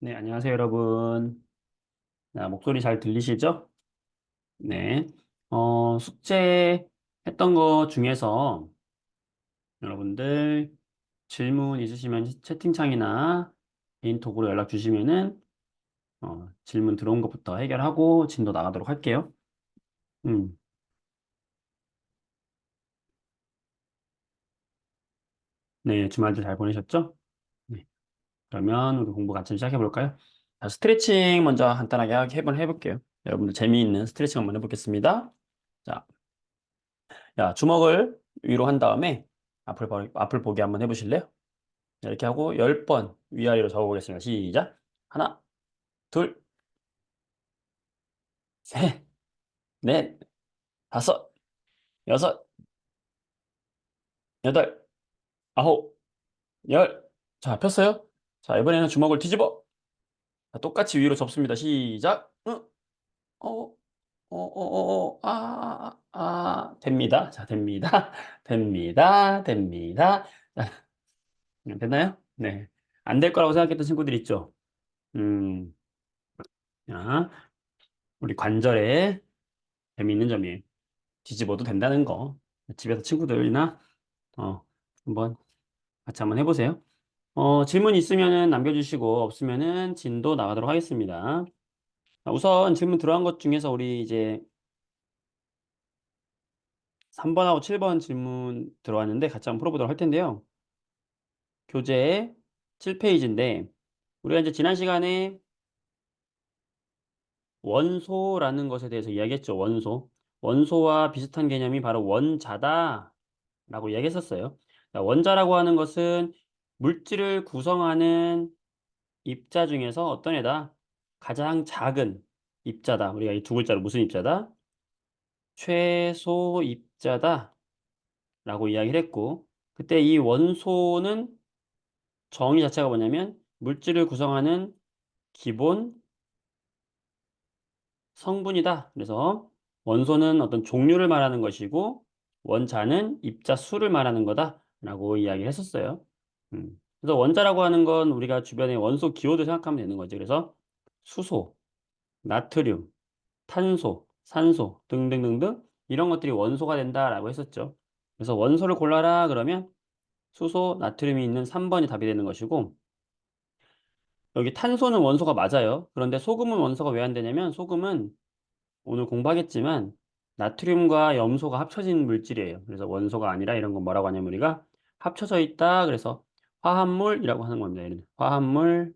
네, 안녕하세요, 여러분. 목소리 잘 들리시죠? 네. 숙제 했던 거 중에서 여러분들 질문 있으시면 채팅창이나 개인톡으로 연락 주시면은, 질문 들어온 것부터 해결하고 진도 나가도록 할게요. 음, 네, 주말들 잘 보내셨죠? 네. 그러면 우리 공부 같이 시작해 볼까요? 자, 스트레칭 먼저 간단하게 한번 해볼게요. 여러분들 재미있는 스트레칭 한번 해보겠습니다. 자, 자, 주먹을 위로 한 다음에 앞을 보기 한번 해보실래요? 자, 이렇게 하고 10번 위아래로 접어보겠습니다. 시작. 하나, 둘, 셋, 넷, 다섯, 여섯, 여덟, 아홉, 열. 자, 폈어요? 자, 이번에는 주먹을 뒤집어. 자, 똑같이 위로 접습니다. 시작. 됩니다. 자, 됩니다. 됩니다. 됩니다. 자, 됐나요? 네. 안 될 거라고 생각했던 친구들 있죠? 음, 자, 우리 관절에 재미있는 점이에요. 뒤집어도 된다는 거. 집에서 친구들이나, 한번 같이 한번 해보세요. 질문 있으면은 남겨주시고, 없으면은 진도 나가도록 하겠습니다. 자, 우선 질문 들어간 것 중에서 우리 이제 3번하고 7번 질문 들어왔는데 같이 한번 풀어보도록 할 텐데요. 교재 7페이지인데, 우리가 이제 지난 시간에 원소라는 것에 대해서 이야기했죠. 원소. 원소와 비슷한 개념이 바로 원자다. 라고 이야기했었어요. 자, 원자라고 하는 것은 물질을 구성하는 입자 중에서 어떤 애다? 가장 작은 입자다. 우리가 이 두 글자로 무슨 입자다? 최소 입자다. 라고 이야기를 했고, 그때 이 원소는 정의 자체가 뭐냐면 물질을 구성하는 기본 성분이다. 그래서 원소는 어떤 종류를 말하는 것이고, 원자는 입자 수를 말하는 거다라고 이야기를 했었어요. 그래서 원자라고 하는 건 우리가 주변에 원소 기호도 생각하면 되는 거지. 그래서 수소, 나트륨, 탄소, 산소 등등등등 이런 것들이 원소가 된다라고 했었죠. 그래서 원소를 골라라 그러면 수소, 나트륨이 있는 3번이 답이 되는 것이고, 여기 탄소는 원소가 맞아요. 그런데 소금은 원소가 왜 안 되냐면 소금은 오늘 공부하겠지만 나트륨과 염소가 합쳐진 물질이에요. 그래서 원소가 아니라 이런 건 뭐라고 하냐면 우리가 합쳐져 있다. 그래서 화합물이라고 하는 겁니다. 예를 들어 화합물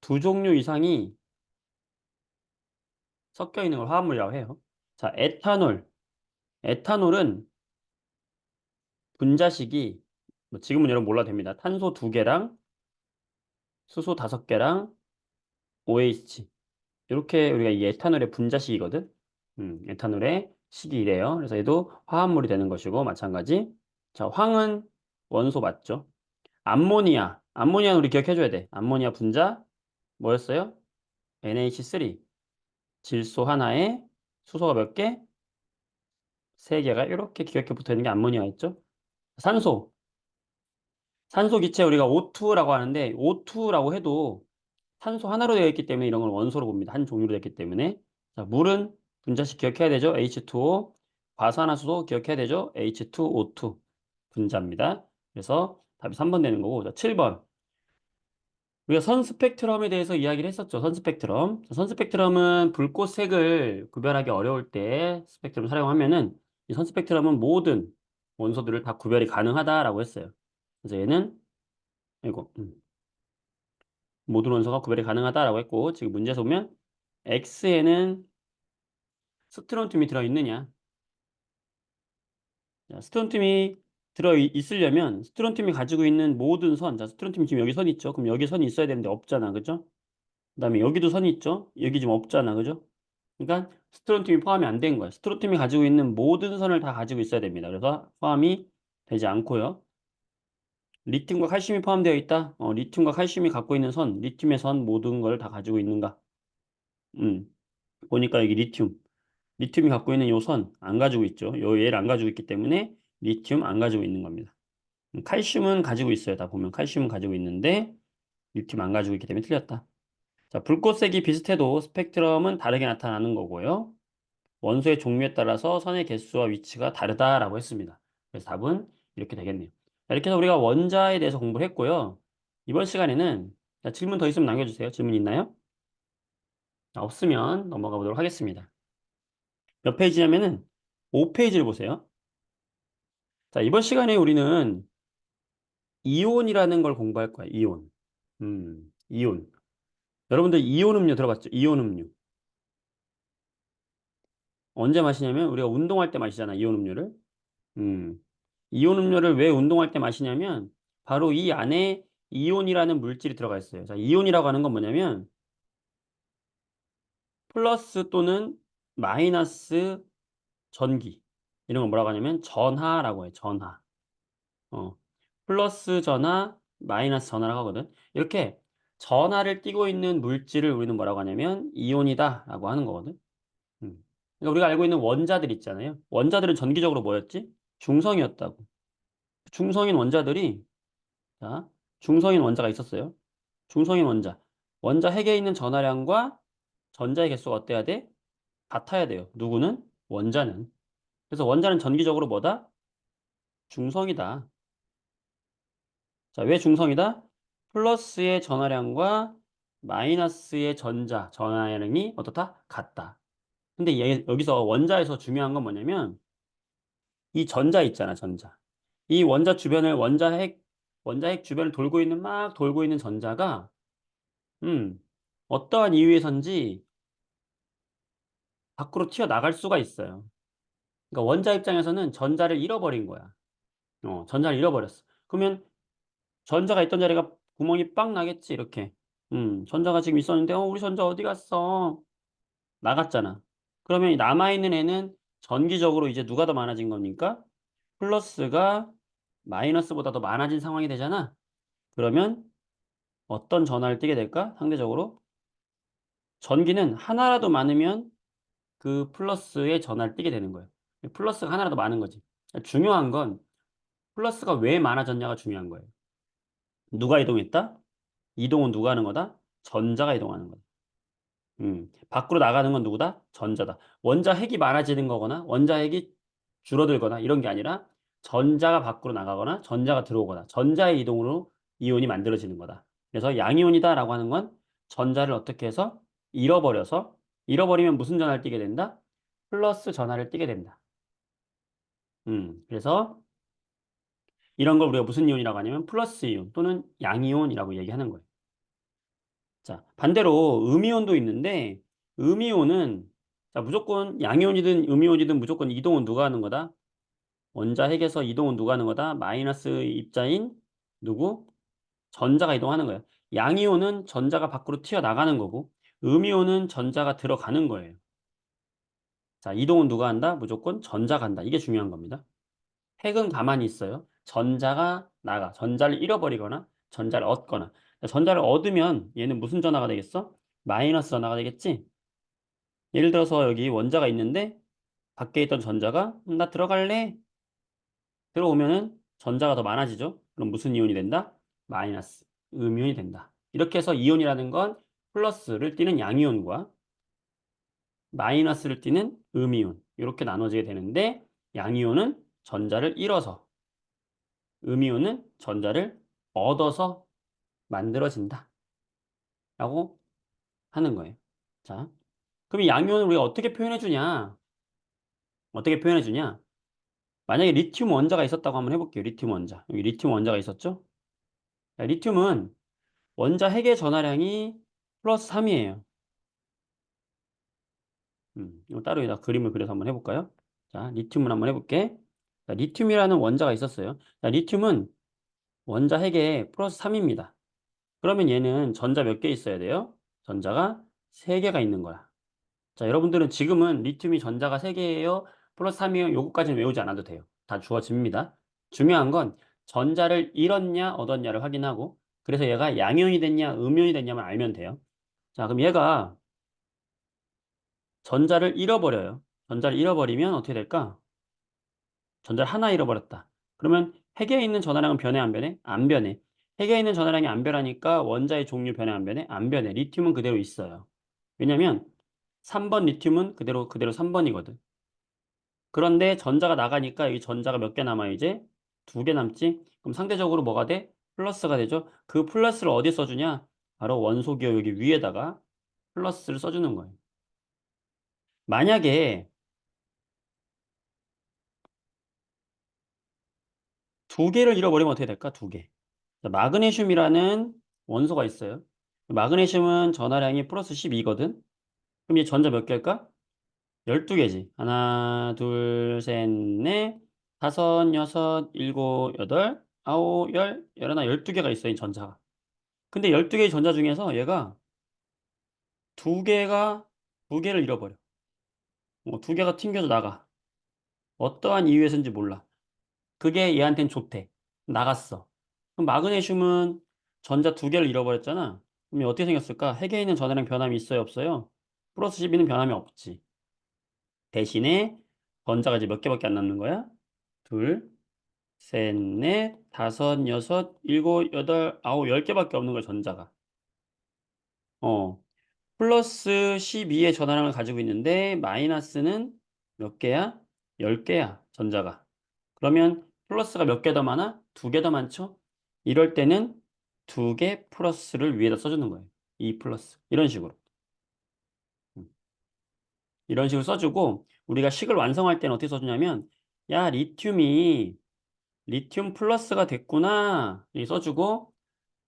두 종류 이상이 섞여 있는 걸 화합물이라고 해요. 자, 에탄올. 에탄올은 분자식이 뭐 지금은 여러분 몰라도 됩니다. 탄소 두 개랑 수소 다섯 개랑 OH. 이렇게 우리가 이 에탄올의 분자식이거든. 에탄올의 식이 이래요. 그래서 얘도 화합물이 되는 것이고 마찬가지. 자, 황은 원소 맞죠? 암모니아. 암모니아는 우리 기억해줘야 돼. 암모니아 분자 뭐였어요? NH3. 질소 하나에 수소가 몇 개? 세 개가 이렇게 기억해 붙어 있는 게 암모니아였죠? 산소. 산소 기체 우리가 O2라고 하는데 O2라고 해도 탄소 하나로 되어 있기 때문에 이런 걸 원소로 봅니다. 한 종류로 되었기 때문에. 자, 물은 분자식 기억해야 되죠? H2O. 과산화수소 기억해야 되죠? H2O2 분자입니다. 그래서 답이 3번 되는 거고. 자, 7번. 우리가 선 스펙트럼에 대해서 이야기를 했었죠. 선 스펙트럼. 선 스펙트럼은 불꽃색을 구별하기 어려울 때 스펙트럼 사용하면은 이 선 스펙트럼은 모든 원소들을 다 구별이 가능하다라고 했어요. 그래서 얘는 이거 모든 원소가 구별이 가능하다라고 했고 지금 문제에서 보면 X에는 스트론튬이 들어있느냐? 자, 스트론튬이 들어있으려면 스트론튬이 가지고 있는 모든 선, 자, 스트론튬 지금 여기 선 있죠? 그럼 여기 선이 있어야 되는데 없잖아, 그죠? 그다음에 여기도 선이 있죠? 여기 지금 없잖아, 그죠? 그러니까 스트론튬이 포함이 안 된 거야. 스트론튬이 가지고 있는 모든 선을 다 가지고 있어야 됩니다. 그래서 포함이 되지 않고요. 리튬과 칼슘이 포함되어 있다. 리튬과 칼슘이 갖고 있는 선, 리튬의 선 모든 걸 다 가지고 있는가? 음, 보니까 여기 리튬이 갖고 있는 요 선 안 가지고 있죠. 요 얘를 안 가지고 있기 때문에 리튬 안 가지고 있는 겁니다. 칼슘은 가지고 있어요. 다 보면 칼슘은 가지고 있는데 리튬 안 가지고 있기 때문에 틀렸다. 자, 불꽃색이 비슷해도 스펙트럼은 다르게 나타나는 거고요. 원소의 종류에 따라서 선의 개수와 위치가 다르다라고 했습니다. 그래서 답은 이렇게 되겠네요. 자, 이렇게 해서 우리가 원자에 대해서 공부를 했고요. 이번 시간에는 자, 질문 더 있으면 남겨주세요. 질문 있나요? 자, 없으면 넘어가 보도록 하겠습니다. 몇 페이지냐면은 5페이지를 보세요. 자, 이번 시간에 우리는 이온이라는 걸 공부할 거야. 이온. 이온. 여러분들 이온 음료 들어봤죠? 이온 음료. 언제 마시냐면 우리가 운동할 때 마시잖아. 이온 음료를. 음. 이온 음료를 왜 운동할 때 마시냐면 바로 이 안에 이온이라는 물질이 들어가 있어요. 자, 이온이라고 하는 건 뭐냐면 플러스 또는 마이너스 전기. 이런 걸 뭐라고 하냐면 전하라고 해요. 전하. 어. 플러스 전하, 마이너스 전하라고 하거든. 이렇게 전하를 띠고 있는 물질을 우리는 뭐라고 하냐면 이온이다라고 하는 거거든. 음. 그러니까 우리가 알고 있는 원자들 있잖아요. 원자들은 전기적으로 뭐였지? 중성이었다고. 중성인 원자들이 자, 중성인 원자가 있었어요. 중성인 원자. 원자 핵에 있는 전하량과 전자의 개수가 어때야 돼? 같아야 돼요. 누구는? 원자는. 그래서 원자는 전기적으로 뭐다? 중성이다. 자, 왜 중성이다? 플러스의 전하량과 마이너스의 전하량이 어떻다? 같다. 근데 여기서 원자에서 중요한 건 뭐냐면 이 전자 있잖아, 전자. 이 원자 핵 주변을 돌고 있는 막 돌고 있는 전자가 어떠한 이유에선지 밖으로 튀어나갈 수가 있어요. 그러니까 원자 입장에서는 전자를 잃어버린 거야. 전자를 잃어버렸어. 그러면 전자가 있던 자리가 구멍이 빵 나겠지, 이렇게. 전자가 지금 있었는데, 우리 전자 어디 갔어? 나갔잖아. 그러면 이 남아있는 애는 전기적으로 이제 누가 더 많아진 겁니까? 플러스가 마이너스보다 더 많아진 상황이 되잖아. 그러면 어떤 전하를 띠게 될까? 상대적으로. 전기는 하나라도 많으면 그 플러스의 전하를 띠게 되는 거예요. 플러스가 하나라도 많은 거지. 중요한 건 플러스가 왜 많아졌냐가 중요한 거예요. 누가 이동했다? 이동은 누가 하는 거다? 전자가 이동하는 거다. 밖으로 나가는 건 누구다? 전자다. 원자 핵이 많아지는 거거나 원자 핵이 줄어들거나 이런 게 아니라 전자가 밖으로 나가거나 전자가 들어오거나 전자의 이동으로 이온이 만들어지는 거다. 그래서 양이온이다라고 하는 건 전자를 어떻게 해서 잃어버리면 무슨 전하를 띠게 된다? 플러스 전하를 띠게 된다. 그래서 이런 걸 우리가 무슨 이온이라고 하냐면 플러스 이온 또는 양이온이라고 얘기하는 거예요. 자, 반대로 음이온도 있는데 음이온은 자, 무조건 양이온이든 음이온이든 무조건 이동은 누가 하는 거다? 원자 핵에서 이동은 누가 하는 거다? 마이너스 입자인 누구? 전자가 이동하는 거예요. 양이온은 전자가 밖으로 튀어나가는 거고 음이온은 전자가 들어가는 거예요. 자, 이동은 누가 한다? 무조건 전자가 한다. 이게 중요한 겁니다. 핵은 가만히 있어요. 전자가 나가. 전자를 잃어버리거나 전자를 얻거나. 전자를 얻으면 얘는 무슨 전화가 되겠어? 마이너스 전화가 되겠지? 예를 들어서 여기 원자가 있는데 밖에 있던 전자가 나 들어갈래? 들어오면은 전자가 더 많아지죠? 그럼 무슨 이온이 된다? 마이너스. 음이온이 된다. 이렇게 해서 이온이라는 건 플러스를 띠는 양이온과 마이너스를 띠는 음이온. 이렇게 나눠지게 되는데 양이온은 전자를 잃어서 음이온은 전자를 얻어서 만들어진다. 라고 하는 거예요. 자, 그럼 이 양이온을 우리가 어떻게 표현해 주냐? 어떻게 표현해 주냐? 만약에 리튬 원자가 있었다고 한번 해볼게요. 리튬 원자. 여기 리튬 원자가 있었죠? 자, 리튬은 원자 핵의 전하량이 플러스 3이에요. 이거 따로 여기다 그림을 그려서 한번 해볼까요? 자, 리튬을 한번 해볼게. 자, 리튬이라는 원자가 있었어요. 자, 리튬은 원자 핵의 플러스 3입니다. 그러면 얘는 전자 몇 개 있어야 돼요? 전자가 3개가 있는 거야. 자, 여러분들은 지금은 리튬이 전자가 3개예요. 플러스 3이에요. 요거까지는 외우지 않아도 돼요. 다 주어집니다. 중요한 건 전자를 잃었냐 얻었냐를 확인하고 그래서 얘가 양이온이 됐냐 음이온이 됐냐만 알면 돼요. 자, 그럼 얘가 전자를 잃어버려요. 전자를 잃어버리면 어떻게 될까? 전자를 하나 잃어버렸다. 그러면 핵에 있는 전하량은 변해 안 변해? 안 변해. 핵에 있는 전화량이 안 변하니까 원자의 종류 변해 안 변해? 안 변해. 리튬은 그대로 있어요. 왜냐면 3번 리튬은 그대로 3번이거든. 그런데 전자가 나가니까 이 전자가 몇 개 남아 이제? 2개 남지? 그럼 상대적으로 뭐가 돼? 플러스가 되죠. 그 플러스를 어디에 써주냐? 바로 원소 기호 여기 위에다가 플러스를 써주는 거예요. 만약에 2개를 잃어버리면 어떻게 될까? 2개. 자, 마그네슘이라는 원소가 있어요. 마그네슘은 전하량이 플러스 12거든. 그럼 이 전자 몇 개일까? 12개지. 하나, 둘, 셋, 넷, 다섯, 여섯, 일곱, 여덟, 아홉, 열, 열하나, 12개가 있어, 이 전자가. 근데 12개의 전자 중에서 얘가 2개가, 2개를 잃어버려. 2개가 튕겨져 나가. 어떠한 이유에서인지 몰라. 그게 얘한텐 좋대. 나갔어. 그럼 마그네슘은 전자 2개를 잃어버렸잖아. 그럼 어떻게 생겼을까? 핵에 있는 전하량 변함이 있어요, 없어요? 플러스 12는 변함이 없지. 대신에 전자가 이제 몇 개밖에 안 남는 거야? 둘, 셋, 넷, 다섯, 여섯, 일곱, 여덟, 아홉, 10개밖에 없는 거야, 전자가. 어, 플러스 12의 전하량을 가지고 있는데 마이너스는 몇 개야? 10개야, 전자가. 그러면 플러스가 몇 개 더 많아? 2개 더 많죠? 이럴 때는 2개 플러스를 위에다 써주는 거예요. 2 플러스. 이런 식으로. 음. 이런 식으로 써주고 우리가 식을 완성할 때는 어떻게 써주냐면 야, 리튬 플러스가 됐구나. 이 써주고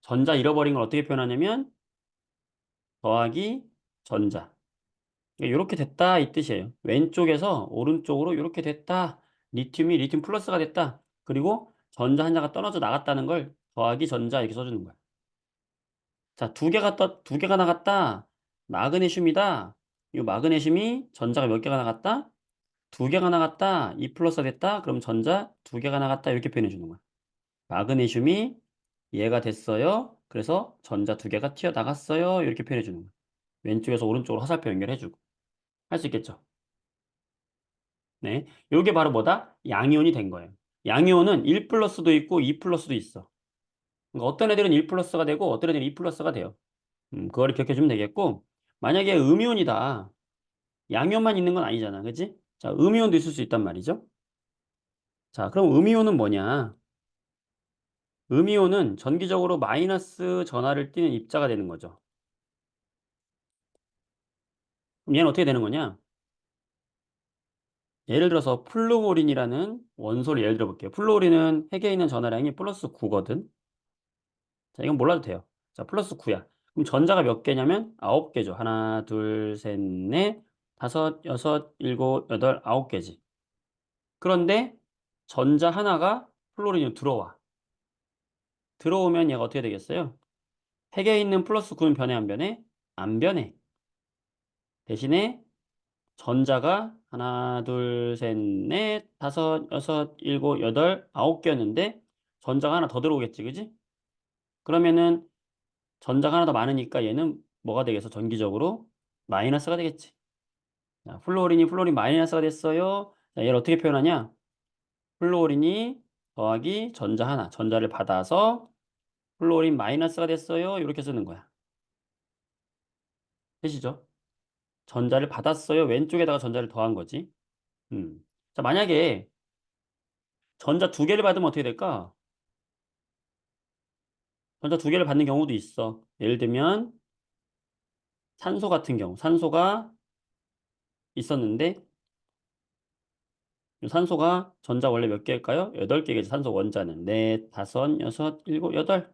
전자 잃어버린 걸 어떻게 표현하냐면 더하기 전자. 이렇게 됐다 이 뜻이에요. 왼쪽에서 오른쪽으로 이렇게 됐다. 리튬이 리튬 플러스가 됐다. 그리고 전자 하나가 떨어져 나갔다는 걸 더하기 전자 이렇게 써주는 거야. 자, 2개가 나갔다. 마그네슘이다. 이 마그네슘이 전자가 몇 개가 나갔다? 2개가 나갔다. 2 플러스가 됐다. 그럼 전자 2개가 나갔다. 이렇게 표현해 주는 거야. 마그네슘이 얘가 됐어요. 그래서 전자 2개가 튀어나갔어요. 이렇게 표현해 주는 거야. 왼쪽에서 오른쪽으로 화살표 연결해 주고. 할 수 있겠죠? 네. 요게 바로 뭐다? 양이온이 된 거예요. 양이온은 1 플러스도 있고 2 플러스도 있어. 그러니까 어떤 애들은 1 플러스가 되고 어떤 애들은 2 플러스가 돼요. 그거를 기억해 주면 되겠고, 만약에 음이온이다. 양이온만 있는 건 아니잖아. 그치? 자, 음이온도 있을 수 있단 말이죠. 자, 그럼 음이온은 뭐냐? 음이온은 전기적으로 마이너스 전하를 띠는 입자가 되는 거죠. 그럼 얘는 어떻게 되는 거냐? 예를 들어서 플루오린이라는 원소를 예를 들어 볼게요. 플루오린은 핵에 있는 전하량이 플러스 9거든. 자, 이건 몰라도 돼요. 자, 플러스 9야. 그럼 전자가 몇 개냐면 9개죠. 하나, 둘, 셋, 넷, 다섯, 여섯, 일곱, 여덟, 9개지. 그런데 전자 하나가 플로린으로 들어와. 들어오면 얘가 어떻게 되겠어요? 핵에 있는 플러스 9는 변해 안 변해? 안 변해. 대신에 전자가 하나, 둘, 셋, 넷, 다섯, 여섯, 일곱, 여덟, 9개였는데 전자가 하나 더 들어오겠지, 그지? 그러면은 전자가 하나 더 많으니까 얘는 뭐가 되겠어? 전기적으로 마이너스가 되겠지. 자, 플로린 마이너스가 됐어요. 자, 얘를 어떻게 표현하냐? 플로린이 더하기 전자 하나, 전자를 받아서 플로린 마이너스가 됐어요. 이렇게 쓰는 거야. 되시죠? 전자를 받았어요. 왼쪽에다가 전자를 더한 거지. 자, 만약에 전자 2개를 받으면 어떻게 될까? 전자 2개를 받는 경우도 있어. 예를 들면 산소 같은 경우, 산소가 있었는데 이 산소가 전자 원래 몇 개일까요? 8개겠지. 산소 원자는. 넷, 다섯, 여섯, 일곱, 여덟.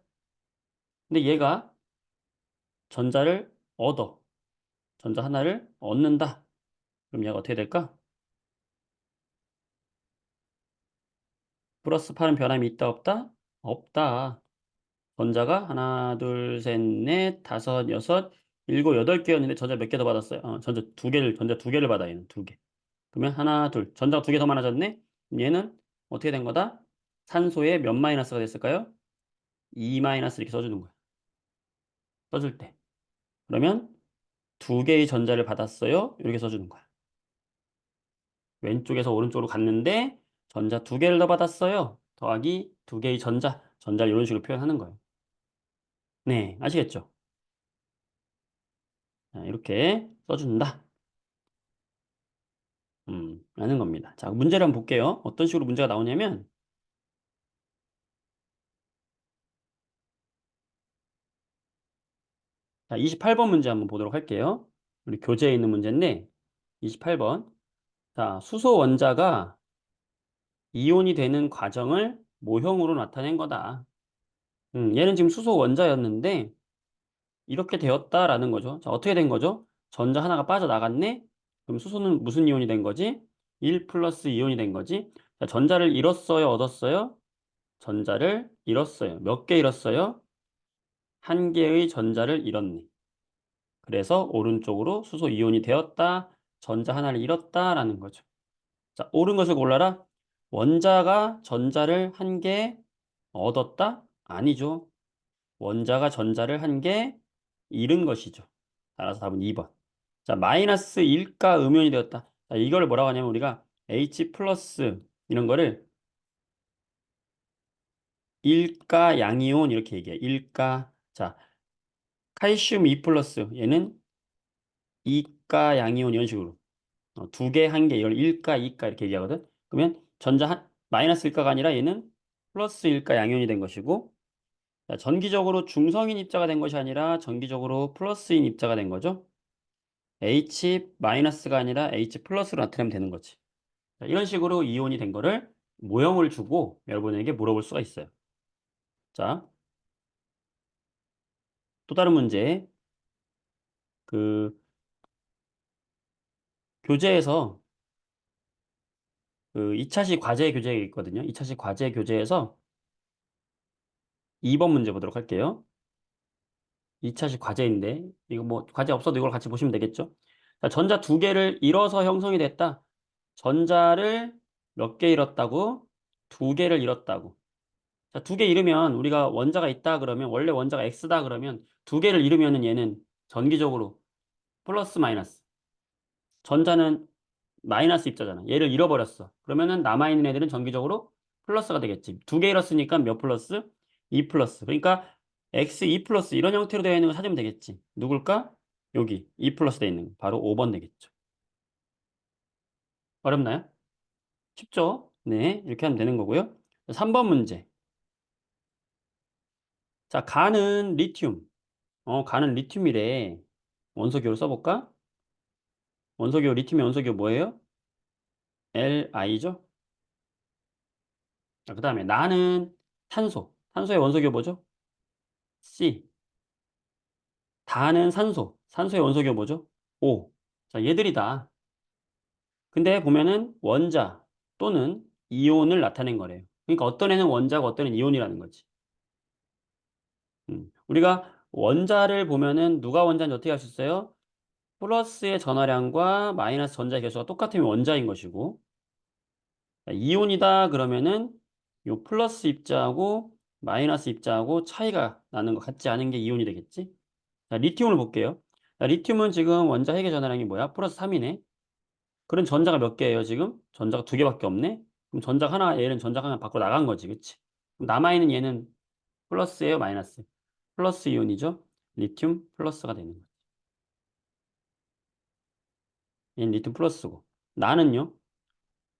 근데 얘가 전자를 얻어. 전자 하나를 얻는다. 그럼 얘가 어떻게 될까? 플러스 8은 변함이 있다, 없다? 없다. 전자가 하나, 둘, 셋, 넷, 다섯, 여섯, 일곱, 8개였는데 전자 몇 개 더 받았어요? 전자 두 개를 받아, 얘는 2개. 그러면 하나, 둘. 전자가 2개 더 많아졌네? 그럼 얘는 어떻게 된 거다? 산소에 몇 마이너스가 됐을까요? 2 마이너스 이렇게 써주는 거야. 써줄 때. 그러면 2개의 전자를 받았어요. 이렇게 써주는 거야. 왼쪽에서 오른쪽으로 갔는데 전자 2개를 더 받았어요. 더하기 2개의 전자를 이런 식으로 표현하는 거예요. 네, 아시겠죠? 자, 이렇게 써준다. 라는 겁니다. 자, 문제를 한번 볼게요. 어떤 식으로 문제가 나오냐면, 자, 28번 문제 한번 보도록 할게요. 우리 교재에 있는 문제인데, 28번. 자, 수소 원자가 이온이 되는 과정을 모형으로 나타낸 거다. 얘는 지금 수소 원자였는데, 이렇게 되었다라는 거죠. 자, 어떻게 된 거죠? 전자 하나가 빠져나갔네? 그럼 수소는 무슨 이온이 된 거지? 1 플러스 이온이 된 거지? 자, 전자를 잃었어요? 얻었어요? 전자를 잃었어요. 몇 개 잃었어요? 한 개의 전자를 잃었네. 그래서 오른쪽으로 수소 이온이 되었다. 전자 하나를 잃었다라는 거죠. 자, 옳은 것을 골라라. 원자가 전자를 한 개 얻었다? 아니죠. 원자가 전자를 한 개 잃은 것이죠. 따라서 답은 2번. 자, 마이너스 1가 음이온이 되었다. 자, 이걸 뭐라고 하냐면 우리가 H 플러스 이런 거를 1가 양이온 이렇게 얘기해. 1가. 자, 칼슘 2 플러스 얘는 2가 양이온 이런 식으로. 두 개, 한 개, 이걸 1가, 2가 이렇게 얘기하거든. 그러면 전자 마이너스 1가가 아니라 얘는 플러스 1가 양이온이 된 것이고, 자, 전기적으로 중성인 입자가 된 것이 아니라 전기적으로 플러스인 입자가 된 거죠. H 마이너스가 아니라 H 플러스로 나타내면 되는 거지. 자, 이런 식으로 이온이 된 거를 모형을 주고 여러분에게 물어볼 수가 있어요. 자, 또 다른 문제. 그 교재에서 그 2차시 과제 교재가 있거든요. 2차시 과제 교재에서 2번 문제 보도록 할게요. 2차식 과제인데 이거 뭐 과제 없어도 이걸 같이 보시면 되겠죠. 자, 전자 두 개를 잃어서 형성이 됐다. 전자를 몇 개 잃었다고? 두 개를 잃었다고. 자, 두 개 잃으면 우리가 원자가 있다 그러면 원래 원자가 X다 그러면 두 개를 잃으면은 얘는 전기적으로 플러스 마이너스. 전자는 마이너스 입자잖아. 얘를 잃어버렸어. 그러면은 남아있는 애들은 전기적으로 플러스가 되겠지. 두 개 잃었으니까 몇 플러스? 2 플러스. 그러니까 x 2 플러스 이런 형태로 되어 있는 거 찾으면 되겠지. 누굴까? 여기 2 플러스 되어 있는 거. 바로 5번 되겠죠. 어렵나요? 쉽죠? 네, 이렇게 하면 되는 거고요. 3번 문제. 자, 가는 리튬. 가는 리튬이래. 원소기호를 써볼까? 원소기호, 리튬의 원소기호 뭐예요? Li죠? 자, 그 다음에 나는 탄소. 탄소의 원소기호 뭐죠? C. 다는 산소. 산소의 원소기호 뭐죠? O. 자, 얘들이다. 근데 보면은 원자 또는 이온을 나타낸 거래요. 그러니까 어떤 애는 원자고 어떤 애는 이온이라는 거지. 우리가 원자를 보면은 누가 원자인지 어떻게 알 수 있어요? 플러스의 전하량과 마이너스 전자의 개수가 똑같으면 원자인 것이고, 자, 이온이다 그러면은 요 플러스 입자하고 마이너스 입자하고 차이가 나는 것 같지 않은 게 이온이 되겠지? 자, 리튬을 볼게요. 자, 리튬은 지금 원자 핵의 전하량이 뭐야? 플러스 3이네. 그럼 전자가 몇 개예요, 지금? 전자가 두 개밖에 없네? 그럼 전자가 하나, 얘는 전자가 하나 밖으로 나간 거지, 그치? 그럼 남아있는 얘는 플러스예요, 마이너스? 플러스 이온이죠? 리튬 플러스가 되는 거지. 얘는 리튬 플러스고. 나는요?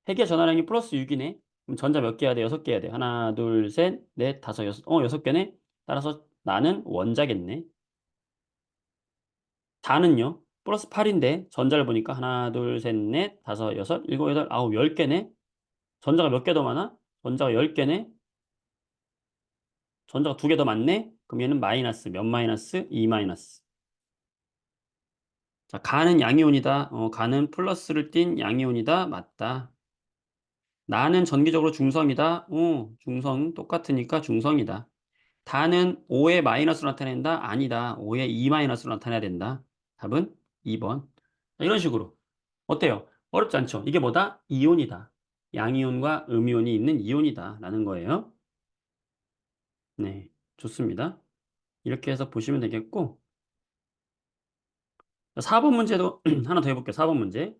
핵의 전하량이 플러스 6이네? 그럼 전자 몇 개 해야 돼? 6개 해야 돼. 하나, 둘, 셋, 넷, 다섯, 여섯. 6개네? 따라서 나는 원자겠네. 다는요? 플러스 8인데 전자를 보니까 하나, 둘, 셋, 넷, 다섯, 여섯, 일곱, 여덟, 아홉, 10개네? 전자가 몇 개 더 많아? 전자가 10개네? 전자가 두 개 더 많네? 그럼 얘는 마이너스, 몇 마이너스? 2 마이너스. 자, 가는 양이온이다. 가는 플러스를 띤 양이온이다. 맞다. 나는 전기적으로 중성이다. 중성 똑같으니까 중성이다. 다는 5의 마이너스로 나타낸다. 아니다. 5의 2 마이너스로 나타내야 된다. 답은 2번. 이런 식으로. 어때요? 어렵지 않죠? 이게 뭐다? 이온이다. 양이온과 음이온이 있는 이온이다. 라는 거예요. 네, 좋습니다. 이렇게 해서 보시면 되겠고, 4번 문제도 하나 더 해볼게요. 4번 문제.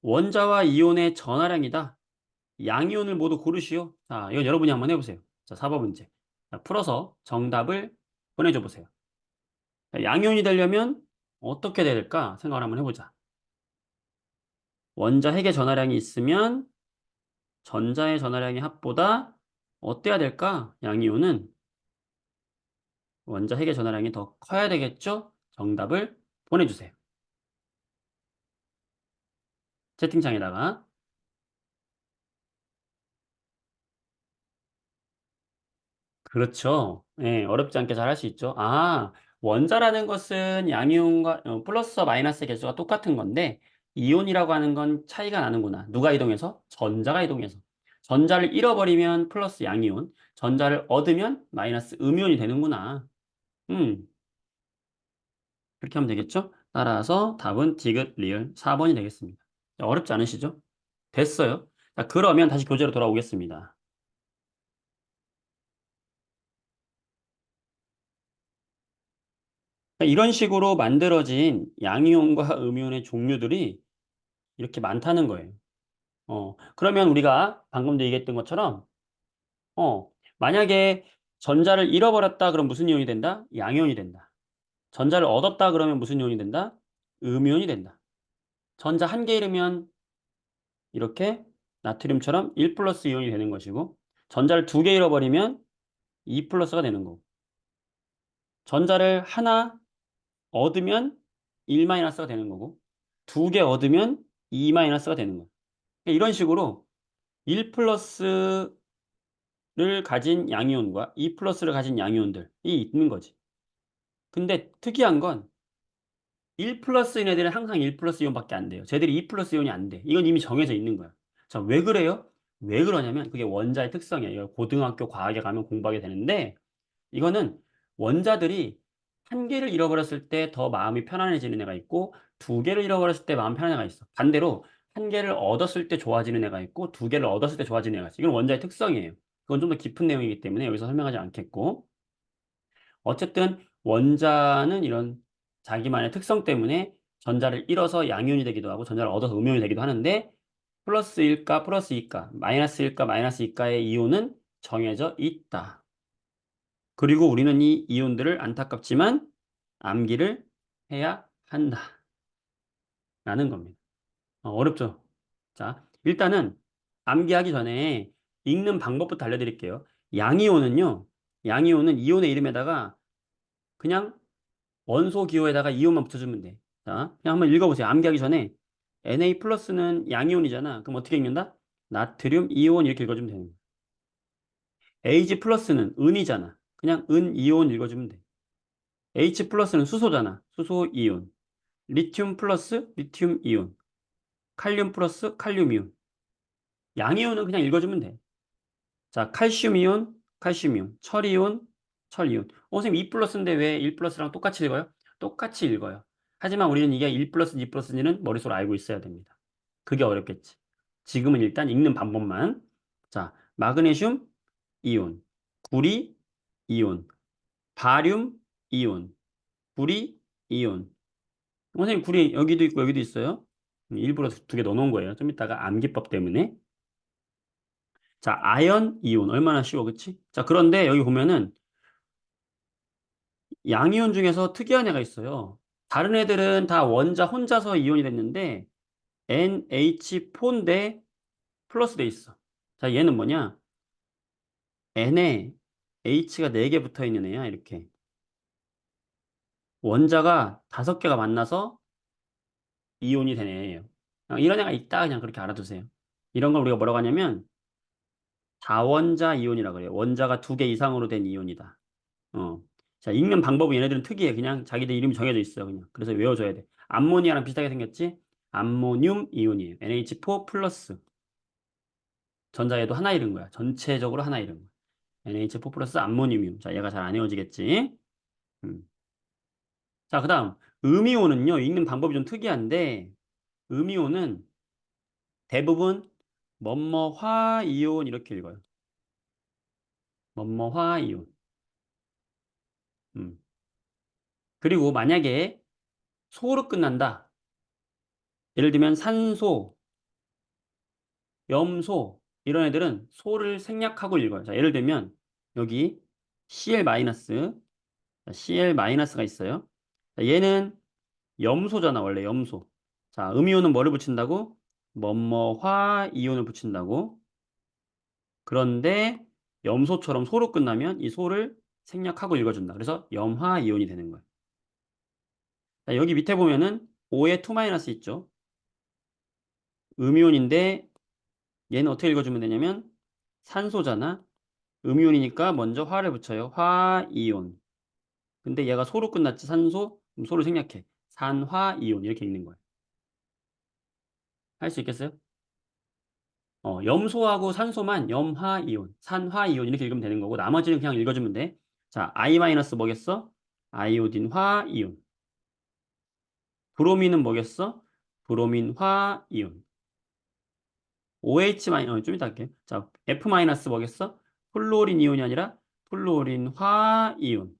원자와 이온의 전하량이다. 양이온을 모두 고르시오. 자, 이건 여러분이 한번 해보세요. 자, 4번 문제. 자, 풀어서 정답을 보내줘 보세요. 자, 양이온이 되려면 어떻게 돼야 될까 생각을 한번 해보자. 원자 핵의 전하량이 있으면 전자의 전하량의 합보다 어때야 될까? 양이온은 원자 핵의 전하량이 더 커야 되겠죠? 정답을 보내주세요. 채팅창에다가. 그렇죠. 예, 어렵지 않게 잘 할 수 있죠. 아, 원자라는 것은 양이온과 플러스와 마이너스의 개수가 똑같은 건데 이온이라고 하는 건 차이가 나는구나. 누가 이동해서? 전자가 이동해서. 전자를 잃어버리면 플러스 양이온, 전자를 얻으면 마이너스 음이온이 되는구나. 음, 그렇게 하면 되겠죠? 따라서 답은 디귿 리을 4번이 되겠습니다. 어렵지 않으시죠? 됐어요. 자, 그러면 다시 교재로 돌아오겠습니다. 이런 식으로 만들어진 양이온과 음이온의 종류들이 이렇게 많다는 거예요. 그러면 우리가 방금도 얘기했던 것처럼, 어, 만약에 전자를 잃어버렸다 그럼 무슨 이온이 된다? 양이온이 된다. 전자를 얻었다 그러면 무슨 이온이 된다? 음이온이 된다. 전자 한 개 잃으면 이렇게 나트륨처럼 1 플러스 이온이 되는 것이고, 전자를 두 개 잃어버리면 2 플러스가 되는 거고, 전자를 하나 얻으면 1 마이너스가 되는 거고, 두 개 얻으면 2 마이너스가 되는 거예요. 이런 식으로 1 플러스를 가진 양이온과 2 플러스를 가진 양이온들이 있는 거지. 근데 특이한 건 1 플러스인 애들은 항상 1 플러스 이온밖에 안 돼요. 쟤들이 2 플러스 이온이 안 돼. 이건 이미 정해져 있는 거야. 자, 왜 그래요? 왜 그러냐면 그게 원자의 특성이에요. 고등학교 과학에 가면 공부하게 되는데 이거는 원자들이 한 개를 잃어버렸을 때 더 마음이 편안해지는 애가 있고 두 개를 잃어버렸을 때 마음 편한 애가 있어. 반대로 한 개를 얻었을 때 좋아지는 애가 있고 두 개를 얻었을 때 좋아지는 애가 있어. 이건 원자의 특성이에요. 그건 좀 더 깊은 내용이기 때문에 여기서 설명하지 않겠고 어쨌든 원자는 이런 자기만의 특성 때문에 전자를 잃어서 양이온이 되기도 하고 전자를 얻어서 음이온이 되기도 하는데 플러스 1가 플러스 2가 마이너스 1가 마이너스 2가의 이온은 정해져 있다. 그리고 우리는 이 이온들을 안타깝지만 암기를 해야 한다. 라는 겁니다. 어렵죠? 자, 일단은 암기하기 전에 읽는 방법부터 알려드릴게요. 양이온은요, 양이온은 이온의 이름에다가 그냥 원소 기호에다가 이온만 붙여주면 돼. 자, 그냥 한번 읽어보세요. 암기하기 전에 Na 플러스는 양이온이잖아. 그럼 어떻게 읽는다? 나트륨 이온 이렇게 읽어주면 되는 거야. Ag 플러스는 은이잖아. 그냥 은 이온 읽어주면 돼. H 플러스는 수소잖아. 수소 이온. 리튬 플러스 리튬 이온. 칼륨 플러스 칼륨 이온. 양이온은 그냥 읽어주면 돼. 자, 칼슘 이온, 칼슘 이온. 철 이온, 철 이온. 선생님 2 플러스인데 왜 1 플러스랑 똑같이 읽어요? 똑같이 읽어요. 하지만 우리는 이게 1 플러스 2 플러스인지는 머릿속으로 알고 있어야 됩니다. 그게 어렵겠지. 지금은 일단 읽는 방법만. 자, 마그네슘 이온, 구리 이온, 바륨 이온, 구리 이온. 선생님 구리 여기도 있고 여기도 있어요. 일부러 두 개 넣어놓은 거예요. 좀 이따가 암기법 때문에. 자, 아연 이온 얼마나 쉬워, 그치? 자, 그런데 여기 보면은 양이온 중에서 특이한 애가 있어요. 다른 애들은 다 원자 혼자서 이온이 됐는데 NH4인데 플러스 돼 있어. 자, 얘는 뭐냐? N에 H가 4개 붙어 있는 애야, 이렇게. 원자가 5개가 만나서 이온이 된 애예요. 이런 애가 있다, 그냥 그렇게 알아두세요. 이런 걸 우리가 뭐라고 하냐면 다원자 이온이라고 그래요. 원자가 2개 이상으로 된 이온이다. 어. 자, 읽는 방법은 얘네들은 특이해. 그냥 자기들 이름이 정해져 있어. 그냥. 그래서 외워줘야 돼. 암모니아랑 비슷하게 생겼지? 암모늄 이온이에요. NH4 플러스. 전자에도 하나 잃은 거야. 전체적으로 하나 잃은 거야. NH4 플러스 암모늄. 자, 얘가 잘 안 외워지겠지? 음. 자, 그 다음. 음이온은요, 읽는 방법이 좀 특이한데, 음이온은 대부분 뭐뭐화 이온 이렇게 읽어요. 뭐뭐화 이온. 음. 그리고 만약에 소로 끝난다. 예를 들면 산소, 염소 이런 애들은 소를 생략하고 읽어요. 자, 예를 들면 여기 Cl 마이너스. 자, Cl 마이너스가 있어요. 자, 얘는 염소잖아, 원래 염소. 자, 음이온은 뭐를 붙인다고? 뭐뭐화 이온을 붙인다고. 그런데 염소처럼 소로 끝나면 이 소를 생략하고 읽어준다. 그래서 염화 이온이 되는 거예요. 자, 여기 밑에 보면은 5에 2 마이너스 있죠. 음이온인데 얘는 어떻게 읽어주면 되냐면 산소잖아. 음이온이니까 먼저 화를 붙여요. 화이온. 근데 얘가 소로 끝났지, 산소? 그럼 소를 생략해. 산화이온 이렇게 읽는 거예요. 할 수 있겠어요? 염소하고 산소만 염화이온, 산화이온 이렇게 읽으면 되는 거고 나머지는 그냥 읽어주면 돼. 자, I 마이너스 뭐겠어? 아이오딘화이온. 브로민은 뭐겠어? 브로민화이온. OH 마이너스, 좀 이따 할게. 자, F 마이너스 뭐겠어? 플로린 이온이 아니라 플로린화이온.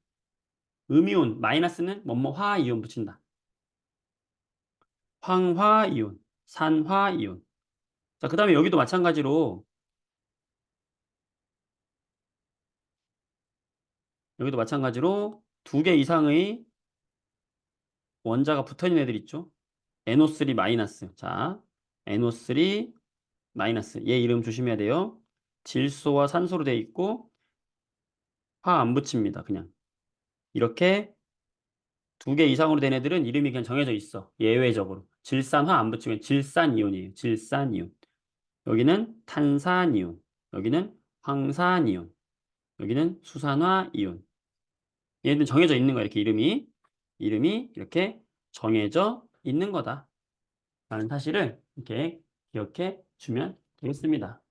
음이온, 마이너스는 뭐뭐화이온 붙인다. 황화이온, 산화이온. 자, 그 다음에 여기도 마찬가지로, 두 개 이상의 원자가 붙어 있는 애들 있죠? NO3 마이너스. 자, NO3 마이너스. 얘 이름 조심해야 돼요. 질소와 산소로 돼 있고, 화 안 붙입니다. 그냥. 이렇게 두 개 이상으로 된 애들은 이름이 그냥 정해져 있어. 예외적으로. 질산화 안 붙이면 질산이온이에요. 질산이온. 여기는 탄산이온. 여기는 황산이온. 여기는 수산화이온. 얘는 정해져 있는 거야. 이렇게 이름이 이렇게 정해져 있는 거다. 라는 사실을 이렇게 기억해 주면 되겠습니다.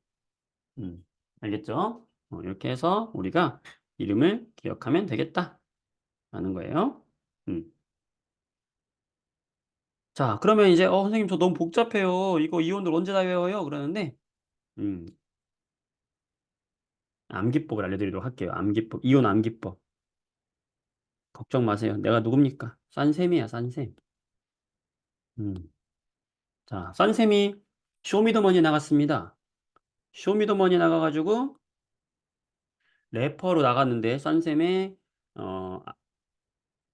알겠죠? 이렇게 해서 우리가 이름을 기억하면 되겠다. 라는 거예요. 음. 자, 그러면 이제, 선생님, 저 너무 복잡해요. 이거 이온들 언제 다 외워요? 그러는데, 음, 암기법을 알려드리도록 할게요. 암기법. 이온 암기법. 걱정 마세요. 내가 누굽니까? 싼셈이야, 싼셈. 음. 자, 싼셈이 쇼미더머니 나갔습니다. 쇼미더머니 나가가지고, 래퍼로 나갔는데, 싼셈의,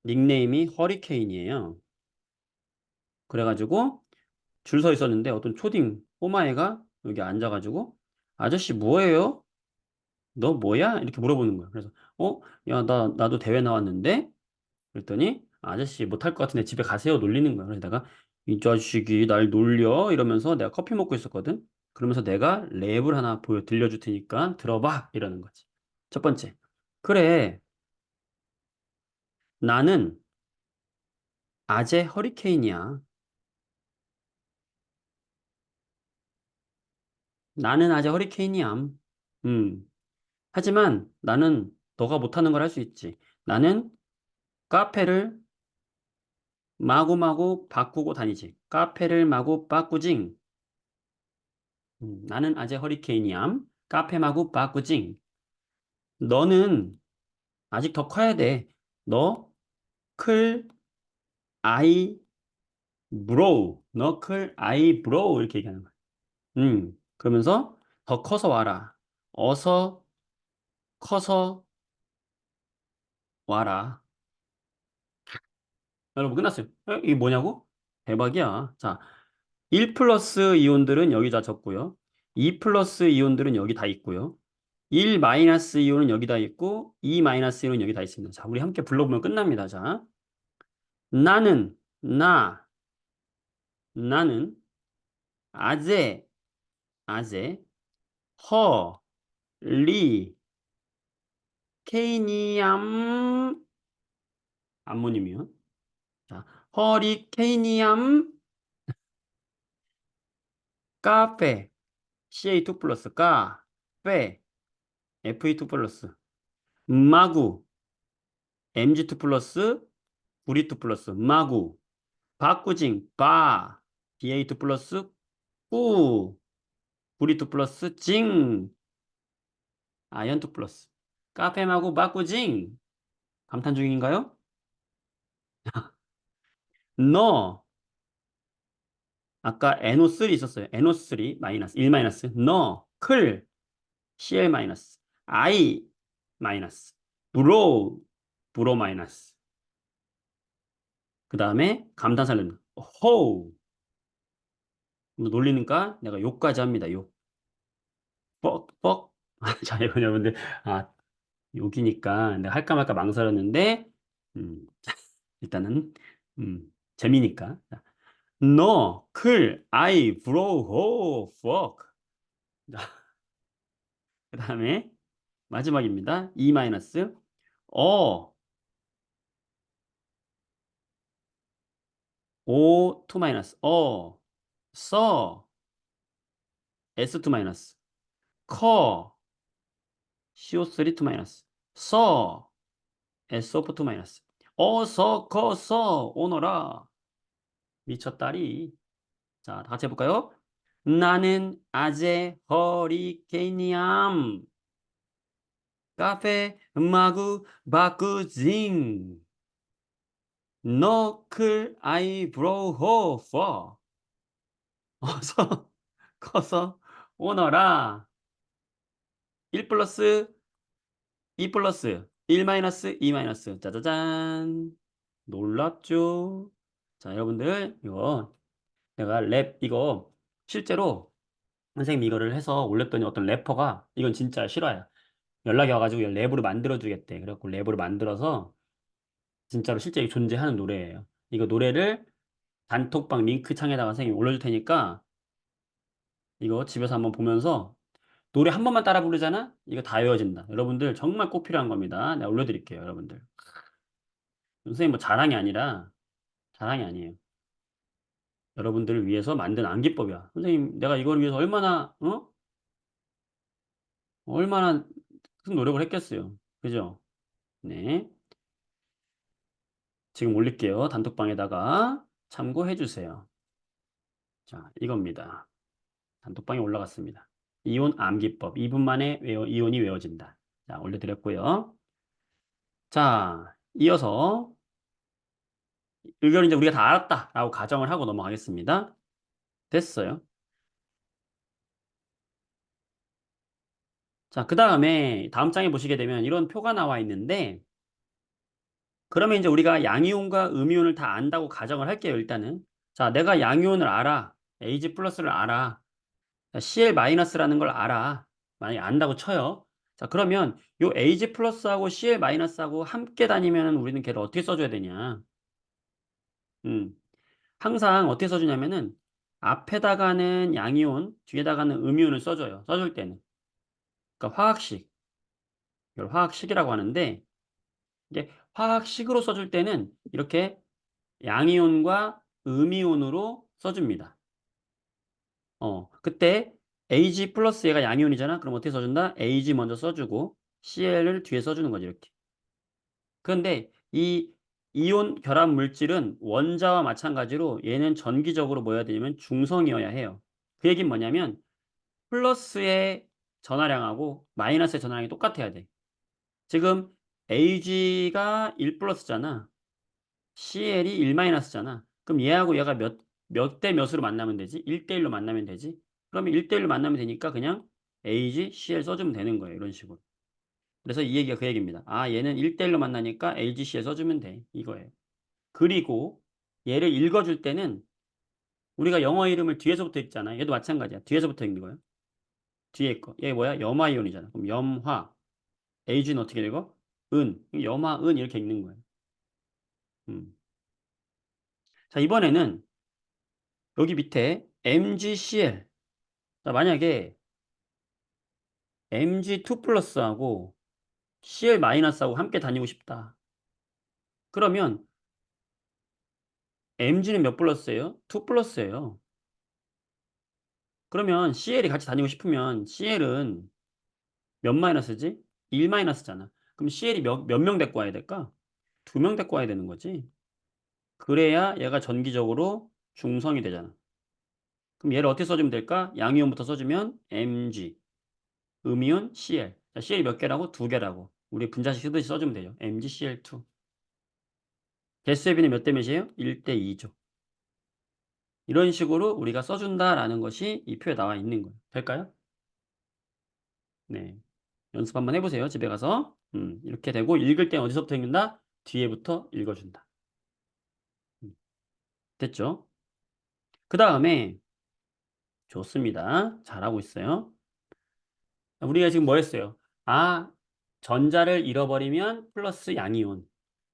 닉네임이 허리케인이에요. 그래가지고, 줄 서 있었는데, 어떤 초딩 꼬마애가 여기 앉아가지고, 아저씨 뭐예요? 너 뭐야? 이렇게 물어보는 거야. 그래서, 야, 나도 대회 나왔는데? 그랬더니, 아저씨 못할 것 같은데 집에 가세요. 놀리는 거야. 그래서 내가, 이 자식이 날 놀려? 이러면서 내가 커피 먹고 있었거든? 그러면서 내가 랩을 하나 들려줄 테니까 들어봐! 이러는 거지. 첫 번째. 그래, 나는 아재 허리케인이야. 나는 아재 허리케인이야. 음. 하지만 나는 너가 못하는 걸 할 수 있지. 나는 카페를 마구마구 바꾸고 다니지. 카페를 마구 바꾸징. 나는 아재 허리케인이암. 카페 마구 바꾸징. 너는 아직 더 커야 돼. 너 클 아이 브로우. 너 클 아이 브로우. 이렇게 얘기하는 거야. 그러면서 더 커서 와라. 어서 커서 와라. 여러분 끝났어요. 이게 뭐냐고? 대박이야. 자, 1 플러스 이온들은 여기 다 적고요. 2 플러스 이온들은 여기 다 있고요. 1 마이너스 이온은 여기 다 있고 2 마이너스 이온은 여기 다 있습니다. 자, 우리 함께 불러보면 끝납니다. 자, 나는 나는 아재 아재 허리 케이니암 암모늄이요. 자, 허리케이니암 카페 CA2 플러스 카페 FE2 플러스 마구 MG2 플러스 구리2 플러스 마구 바꾸징 BA2 플러스 꾸 구리2 플러스 징 아연2 플러스 카페 마구 바꾸징 감탄 중인가요? 너 아까 NO3 있었어요. NO3 마이너스 1 마이너스 너 클 CL 마이너스 I 마이너스 브로, 브로 마이너스. 그 다음에 감탄사는 호우. 놀리니까 내가 욕까지 합니다. 욕. 뻑, 뻑. 자, 여러분들, 아, 욕이니까 내가 할까 말까 망설였는데, 음, 일단은, 재미니까. 자, 너, 클, 아이, 브로, 호, fuck. 그 다음에 마지막입니다. E 마이너스, 어, O, 2 마이너스, 써, S2 마이너스, 커, CO3 2 마이너스, 써, SO4 2 마이너스, 어서, 커서, 오너라. 미쳤다리. 자, 다 같이 해볼까요? 나는 아재 허리케인이암. 카페 마구 바꾸징. 너클 아이브로우 호퍼. 어서 커서 오너라. 1 플러스 2 플러스 1 마이너스 2 마이너스 짜자잔. 놀랍죠? 자, 여러분들 이거 내가 랩 이거 실제로 선생님이 이거를 해서 올렸더니 어떤 래퍼가 이건 진짜 실화야. 연락이 와가지고 랩으로 만들어주겠대. 그래갖고 랩으로 만들어서 진짜로 실제 존재하는 노래예요. 이거 노래를 단톡방 링크 창에다가 선생님이 올려줄 테니까 이거 집에서 한번 보면서 노래 한 번만 따라 부르잖아? 이거 다 외워진다. 여러분들 정말 꼭 필요한 겁니다. 내가 올려드릴게요, 여러분들. 선생님 뭐 자랑이 아니에요. 여러분들을 위해서 만든 암기법이야. 선생님, 내가 이걸 위해서 얼마나 큰 노력을 했겠어요. 그죠? 네. 지금 올릴게요. 단톡방에다가 참고해 주세요. 자, 이겁니다. 단톡방에 올라갔습니다. 이온 암기법. 2분 만에 이온이 외워진다. 자, 올려드렸고요. 자, 이어서 의견을 이제 우리가 다 알았다라고 가정을 하고 넘어가겠습니다. 됐어요. 자, 그 다음에 다음 장에 보시게 되면 이런 표가 나와 있는데 그러면 이제 우리가 양이온과 음이온을 다 안다고 가정을 할게요, 일단은. 자, 내가 양이온을 알아. Ag 플러스를 알아. 자, Cl 마이너스라는 걸 알아. 만약에 안다고 쳐요. 자, 그러면 요 Ag 플러스하고 Cl 마이너스하고 함께 다니면 우리는 걔를 어떻게 써줘야 되냐? 음, 항상 어떻게 써주냐면은 앞에다가는 양이온, 뒤에다가는 음이온을 써줘요. 써줄 때는. 그러니까 화학식. 이걸 화학식이라고 하는데 이게 화학식으로 써줄 때는 이렇게 양이온과 음이온으로 써줍니다. 그때 Ag 플러스 얘가 양이온이잖아. 그럼 어떻게 써준다? Ag 먼저 써주고 Cl을 뒤에 써주는 거지, 이렇게. 그런데 이 이온 결합 물질은 원자와 마찬가지로 얘는 전기적으로 뭐여야 되냐면 중성이어야 해요. 그 얘기는 뭐냐면 플러스의 전하량하고 마이너스의 전하량이 똑같아야 돼. 지금 Ag가 1 플러스잖아. CL이 1 마이너스잖아. 그럼 얘하고 얘가 몇 대 몇으로 만나면 되지? 1대 1로 만나면 되지? 그러면 1대 1로 만나면 되니까 그냥 AG, CL 써주면 되는 거예요. 이런 식으로. 그래서 이 얘기가 그 얘기입니다. 아, 얘는 1대 1로 만나니까 LG, CL 써주면 돼. 이거예요. 그리고 얘를 읽어줄 때는 우리가 영어 이름을 뒤에서부터 읽잖아. 얘도 마찬가지야. 뒤에서부터 읽는 거예요. 뒤에 거. 얘 뭐야? 염화이온이잖아. 그럼 염화. AG는 어떻게 읽어? 은. 염화, 은 이렇게 읽는 거예요. 음. 자, 이번에는 여기 밑에 MgCl. 자, 만약에 Mg2 플러스하고 Cl 마이너스하고 함께 다니고 싶다. 그러면 Mg는 몇 플러스예요? 2 플러스예요. 그러면 CL이 같이 다니고 싶으면 CL은 몇 마이너스지? 1 마이너스잖아. 그럼 CL이 몇 명 데리고 와야 될까? 2명 데리고 와야 되는 거지. 그래야 얘가 전기적으로 중성이 되잖아. 그럼 얘를 어떻게 써주면 될까? 양이온부터 써주면 Mg, 음이온 Cl. 자, CL이 몇 개라고? 2개라고. 우리 분자식 쓰듯이 써주면 되죠. MgCl2. 개수의 비는 몇 대 몇이에요? 1대 2죠. 이런 식으로 우리가 써준다라는 것이 이 표에 나와 있는 거예요. 될까요? 네. 연습 한번 해보세요. 집에 가서. 이렇게 되고 읽을 때 어디서부터 읽는다? 뒤에부터 읽어준다. 음, 됐죠? 그 다음에 좋습니다. 잘하고 있어요. 우리가 지금 뭐 했어요? 아, 전자를 잃어버리면 플러스 양이온,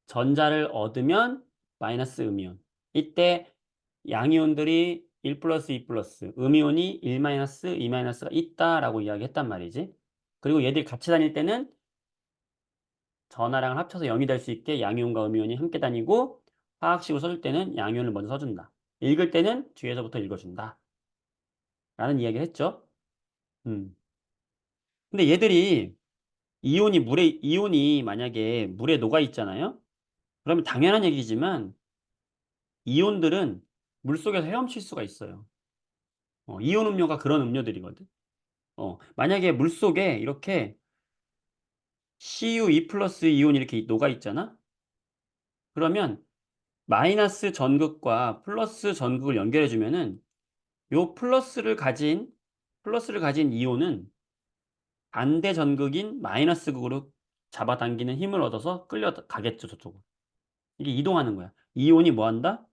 전자를 얻으면 마이너스 음이온. 이때 양이온들이 1 플러스 2 플러스, 음이온이 1 마이너스 2 마이너스가 있다라고 이야기했단 말이지. 그리고 얘들이 같이 다닐 때는 전하량을 합쳐서 0이 될 수 있게 양이온과 음이온이 함께 다니고 화학식으로 써줄 때는 양이온을 먼저 써준다. 읽을 때는 뒤에서부터 읽어준다. 라는 이야기를 했죠. 음. 근데 얘들이 이온이 만약에 물에 녹아 있잖아요. 그러면 당연한 얘기지만 이온들은 물속에서 헤엄칠 수가 있어요. 이온 음료가 그런 음료들이거든. 만약에 물속에 이렇게 Cu2 플러스 이온이 이렇게 녹아 있잖아. 그러면 마이너스 전극과 플러스 전극을 연결해 주면은 요 플러스를 가진 이온은 반대 전극인 마이너스 극으로 잡아당기는 힘을 얻어서 끌려가겠죠, 저쪽으로. 이게 이동하는 거야. 이온이 뭐 한다?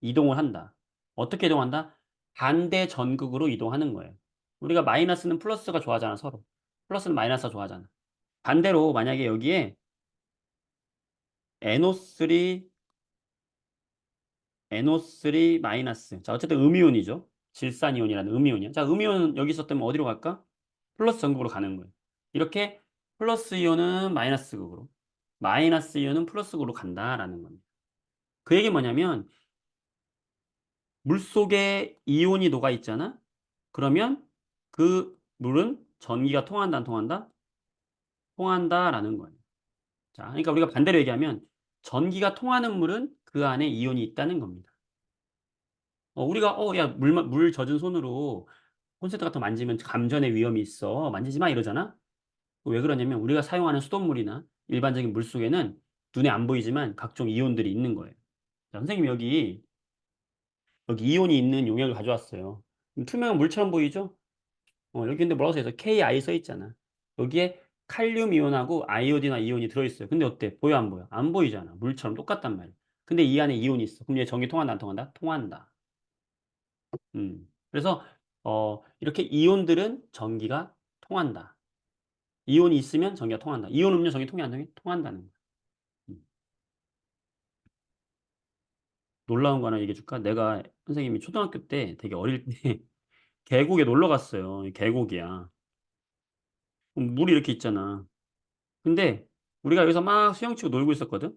이동을 한다. 어떻게 이동한다? 반대 전극으로 이동하는 거예요. 우리가 마이너스는 플러스가 좋아하잖아, 서로. 플러스는 마이너스가 좋아하잖아. 반대로 만약에 여기에 NO3, NO3 마이너스. 자, 어쨌든 음이온이죠. 질산이온이라는 음이온이야. 자, 음이온 여기 있었다면 어디로 갈까? 플러스 전극으로 가는 거예요. 이렇게 플러스 이온은 마이너스 극으로, 마이너스 이온은 플러스 극으로 간다라는 겁니다. 그 얘기 뭐냐면 물속에 이온이 녹아 있잖아. 그러면 그 물은 전기가 통한다, 안 통한다? 통한다라는 거예요. 자, 그러니까 우리가 반대로 얘기하면 전기가 통하는 물은 그 안에 이온이 있다는 겁니다. 우리가 야, 물 젖은 손으로 콘센트 같은 거 만지면 감전의 위험이 있어. 만지지 마 이러잖아. 왜 그러냐면 우리가 사용하는 수돗물이나 일반적인 물 속에는 눈에 안 보이지만 각종 이온들이 있는 거예요. 자, 선생님 여기 이온이 있는 용액을 가져왔어요. 투명한 물처럼 보이죠? 여기 근데 뭐라고 써 있어? KI 써 있잖아. 여기에 칼륨 이온하고 아이오딘화 이온이 들어있어요. 근데 어때? 보여 안 보여? 안 보이잖아. 물처럼 똑같단 말이야. 근데 이 안에 이온이 있어. 그럼 얘 전기 통한다 안 통한다? 통한다. 그래서 이렇게 이온들은 전기가 통한다. 이온이 있으면 전기가 통한다. 이온 음료 전기 통이 안 통해? 통한다는 거야. 음. 놀라운 거 하나 얘기해 줄까? 내가 선생님이 초등학교 때 되게 어릴 때 계곡에 놀러 갔어요. 계곡이야. 물이 이렇게 있잖아. 근데 우리가 여기서 막 수영 치고 놀고 있었거든?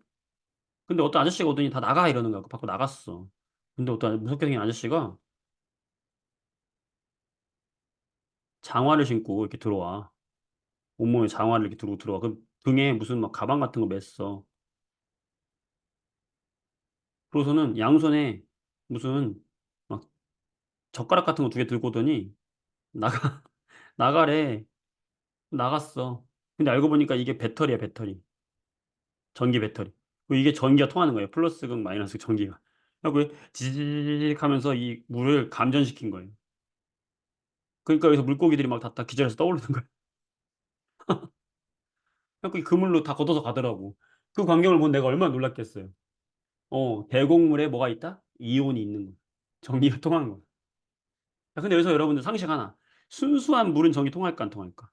근데 어떤 아저씨가 오더니 다 나가 이러는 거야. 밖으로 나갔어. 근데 어떤 무섭게 생긴 아저씨가 장화를 신고 이렇게 들어와. 온몸에 장화를 이렇게 들고 들어와. 그 등에 무슨 막 가방 같은 거 맸어. 그러고서는 양손에 무슨 막 젓가락 같은 거 2개 들고 오더니 나가, 나가래. 나갔어. 근데 알고 보니까 이게 배터리야, 배터리. 전기 배터리. 그리고 이게 전기가 통하는 거예요. 플러스 극, 마이너스 극 전기가. 그래서 지지직 하면서 이 물을 감전시킨 거예요. 그러니까 여기서 물고기들이 막 다 기절해서 떠오르는 거야. 그래서 그물로 다 걷어서 가더라고. 그 광경을 본 내가 얼마나 놀랐겠어요. 대곡물에 뭐가 있다? 이온이 있는 거야. 전기가 통하는 거야. 근데 여기서 여러분들 상식 하나. 순수한 물은 전기 통할까 안 통할까?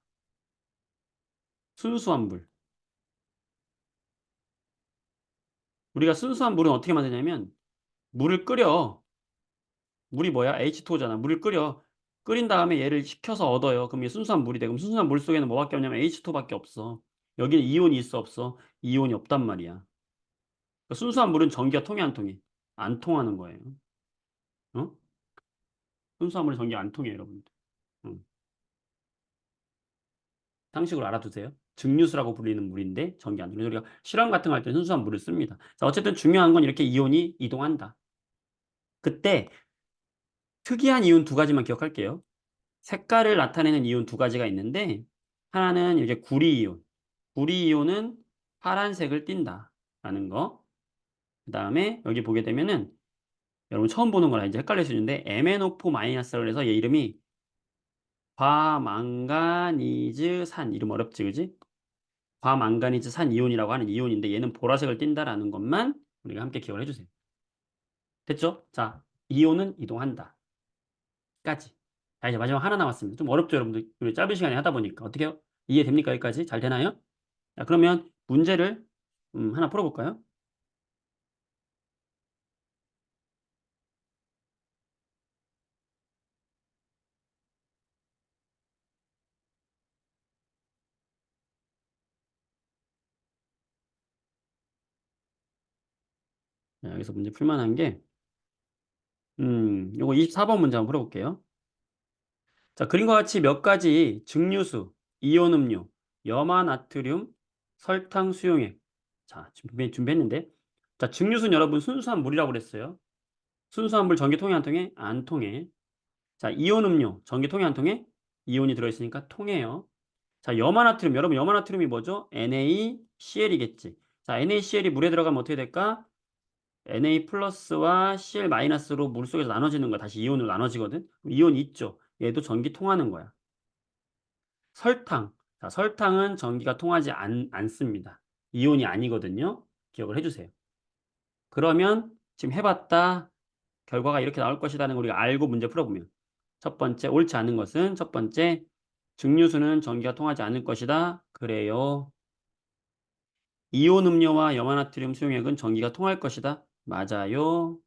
순수한 물. 우리가 순수한 물은 어떻게 만드냐면 물을 끓여. 물이 뭐야? H2O잖아. 물을 끓여. 끓인 다음에 얘를 식혀서 얻어요. 그럼 이게 순수한 물이 돼. 그럼 순수한 물 속에는 뭐밖에 없냐면 H2O밖에 없어. 여기는 이온이 있어 없어? 이온이 없단 말이야. 그러니까 순수한 물은 전기가 통해 안 통해? 안 통하는 거예요. 어? 순수한 물은 전기가 안 통해 여러분들. 응. 상식으로 알아두세요. 증류수라고 불리는 물인데 전기 안 통해. 우리가 실험 같은 거 할 때 순수한 물을 씁니다. 자, 어쨌든 중요한 건 이렇게 이온이 이동한다. 그때 특이한 이온 2가지만 기억할게요. 색깔을 나타내는 이온 2가지가 있는데 하나는 이제 구리이온. 구리이온은 파란색을 띈다라는 거. 그 다음에 여기 보게 되면은 여러분 처음 보는 거라 이제 헷갈릴 수 있는데 MnO4- 그래서 얘 이름이 과망가니즈 산. 이름 어렵지, 그지? 과망가니즈 산 이온이라고 하는 이온인데 얘는 보라색을 띈다라는 것만 우리가 함께 기억을 해주세요. 됐죠? 자, 이온은 이동한다. 까지. 자, 이제 마지막 하나 남았습니다. 좀 어렵죠, 여러분들? 우리 짧은 시간에 하다 보니까. 어떻게 이해됩니까, 여기까지? 잘 되나요? 자, 그러면 문제를 하나 풀어볼까요? 자, 여기서 문제 풀만한 게, 요거 24번 문제 한번 풀어볼게요. 자, 그림과 같이 몇 가지 증류수, 이온 음료, 염화 나트륨, 설탕 수용액. 자, 준비했는데. 자, 증류수는 여러분 순수한 물이라고 그랬어요. 순수한 물 전기 통해 안 통해? 안 통해. 자, 이온 음료 전기 통해 안 통해? 이온이 들어있으니까 통해요. 자, 염화나트륨. 여러분 염화나트륨이 뭐죠? NaCl이겠지. 자, NaCl이 물에 들어가면 어떻게 될까? Na 플러스와 Cl 마이너스로 물속에서 나눠지는 거야. 다시 이온으로 나눠지거든. 이온 있죠. 얘도 전기 통하는 거야. 설탕. 자, 설탕은 전기가 통하지 않습니다. 이온이 아니거든요. 기억을 해주세요. 그러면 지금 해봤다. 결과가 이렇게 나올 것이라는 걸 우리가 알고 문제 풀어보면 첫 번째, 옳지 않은 것은 첫 번째, 증류수는 전기가 통하지 않을 것이다. 그래요. 이온 음료와 염화나트륨 수용액은 전기가 통할 것이다. 맞아요.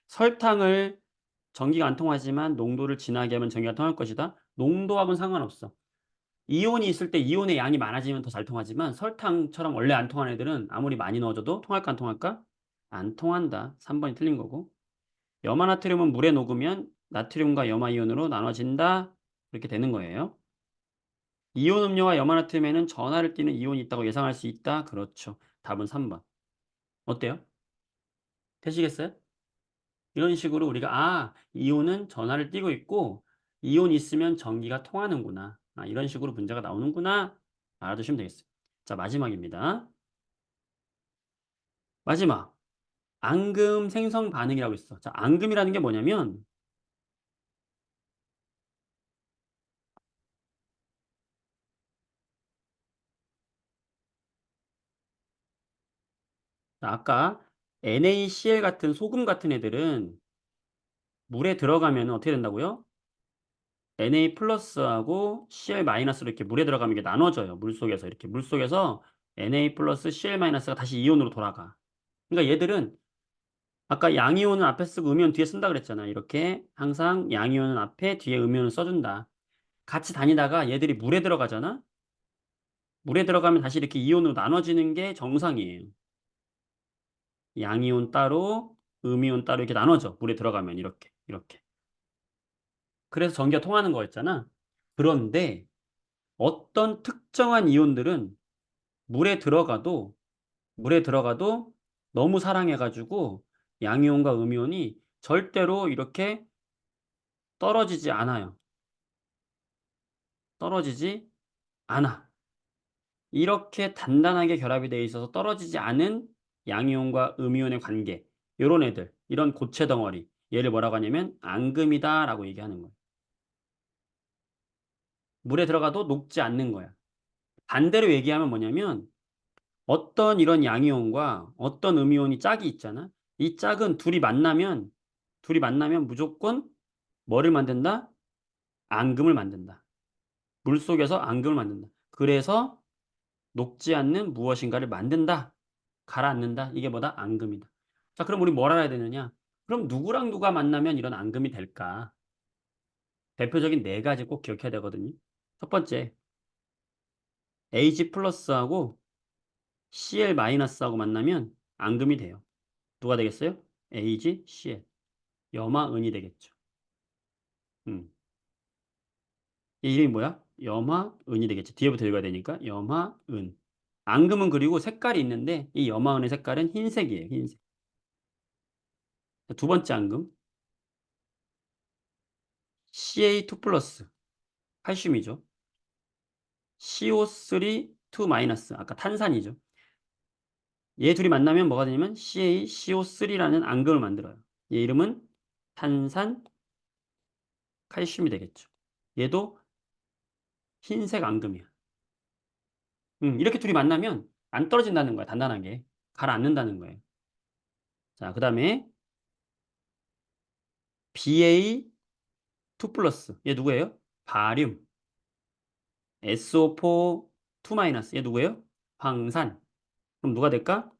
설탕을 전기가 안 통하지만 농도를 진하게 하면 전기가 통할 것이다. 농도하고는 상관없어. 이온이 있을 때 이온의 양이 많아지면 더 잘 통하지만 설탕처럼 원래 안 통하는 애들은 아무리 많이 넣어줘도 통할까 안 통할까? 안 통한다. 3번이 틀린 거고. 염화나트륨은 물에 녹으면 나트륨과 염화이온으로 나눠진다. 그렇게 되는 거예요. 이온 음료와 염화나트륨에는 전하를 띠는 이온이 있다고 예상할 수 있다. 그렇죠. 답은 3번. 어때요? 되시겠어요? 이런 식으로 우리가 이온은 전하를 띠고 있고 이온이 있으면 전기가 통하는구나. 이런 식으로 문제가 나오는구나. 알아두시면 되겠어요. 자, 마지막입니다. 마지막. 앙금 생성 반응이라고 있어. 자, 앙금이라는 게 뭐냐면 자, 아까 NaCl 같은 소금 같은 애들은 물에 들어가면 어떻게 된다고요? Na 플러스하고 Cl 마이너스로 이렇게 물에 들어가면 이게 나눠져요. 물속에서 이렇게 물속에서 Na 플러스 Cl 마이너스가 다시 이온으로 돌아가. 그러니까 얘들은 아까 양이온은 앞에 쓰고 음이온 뒤에 쓴다 그랬잖아. 이렇게 항상 양이온은 앞에 뒤에 음이온을 써준다. 같이 다니다가 얘들이 물에 들어가잖아. 물에 들어가면 다시 이렇게 이온으로 나눠지는 게 정상이에요. 양이온 따로, 음이온 따로 이렇게 나눠져. 물에 들어가면 이렇게, 이렇게. 그래서 전기가 통하는 거였잖아. 그런데 어떤 특정한 이온들은 물에 들어가도, 물에 들어가도 너무 사랑해가지고 양이온과 음이온이 절대로 이렇게 떨어지지 않아요. 떨어지지 않아. 이렇게 단단하게 결합이 되어 있어서 떨어지지 않은 양이온과 음이온의 관계. 요런 애들, 이런 고체 덩어리. 얘를 뭐라고 하냐면 앙금이다라고 얘기하는 거예요. 물에 들어가도 녹지 않는 거야. 반대로 얘기하면 뭐냐면 어떤 이런 양이온과 어떤 음이온이 짝이 있잖아. 이 짝은 둘이 만나면 무조건 뭐를 만든다? 앙금을 만든다. 물속에서 앙금을 만든다. 그래서 녹지 않는 무엇인가를 만든다. 가라앉는다. 이게 뭐다? 앙금이다. 자, 그럼 우리 뭘 알아야 되느냐? 그럼 누구랑 누가 만나면 이런 앙금이 될까? 대표적인 네 가지 꼭 기억해야 되거든요. 첫 번째, Ag 플러스하고 Cl 마이너스하고 만나면 앙금이 돼요. 누가 되겠어요? Ag, Cl. 염화은이 되겠죠. 음. 이 이름이 뭐야? 염화은이 되겠죠. 뒤에부터 읽어야 되니까 염화은. 앙금은 그리고 색깔이 있는데 이 염화은의 색깔은 흰색이에요. 흰색. 두 번째 앙금 Ca2 플러스 칼슘이죠. CO3 2 마이너스 아까 탄산이죠. 얘 둘이 만나면 뭐가 되냐면 CaCO3라는 앙금을 만들어요. 얘 이름은 탄산 칼슘이 되겠죠. 얘도 흰색 앙금이야. 이렇게 둘이 만나면 안 떨어진다는 거야, 단단하게. 가라앉는다는 거예요. 자, 그 다음에 Ba2 플러스. 얘 누구예요? 바륨. SO4 2 마이너스. 얘 누구예요? 황산. 그럼 누가 될까?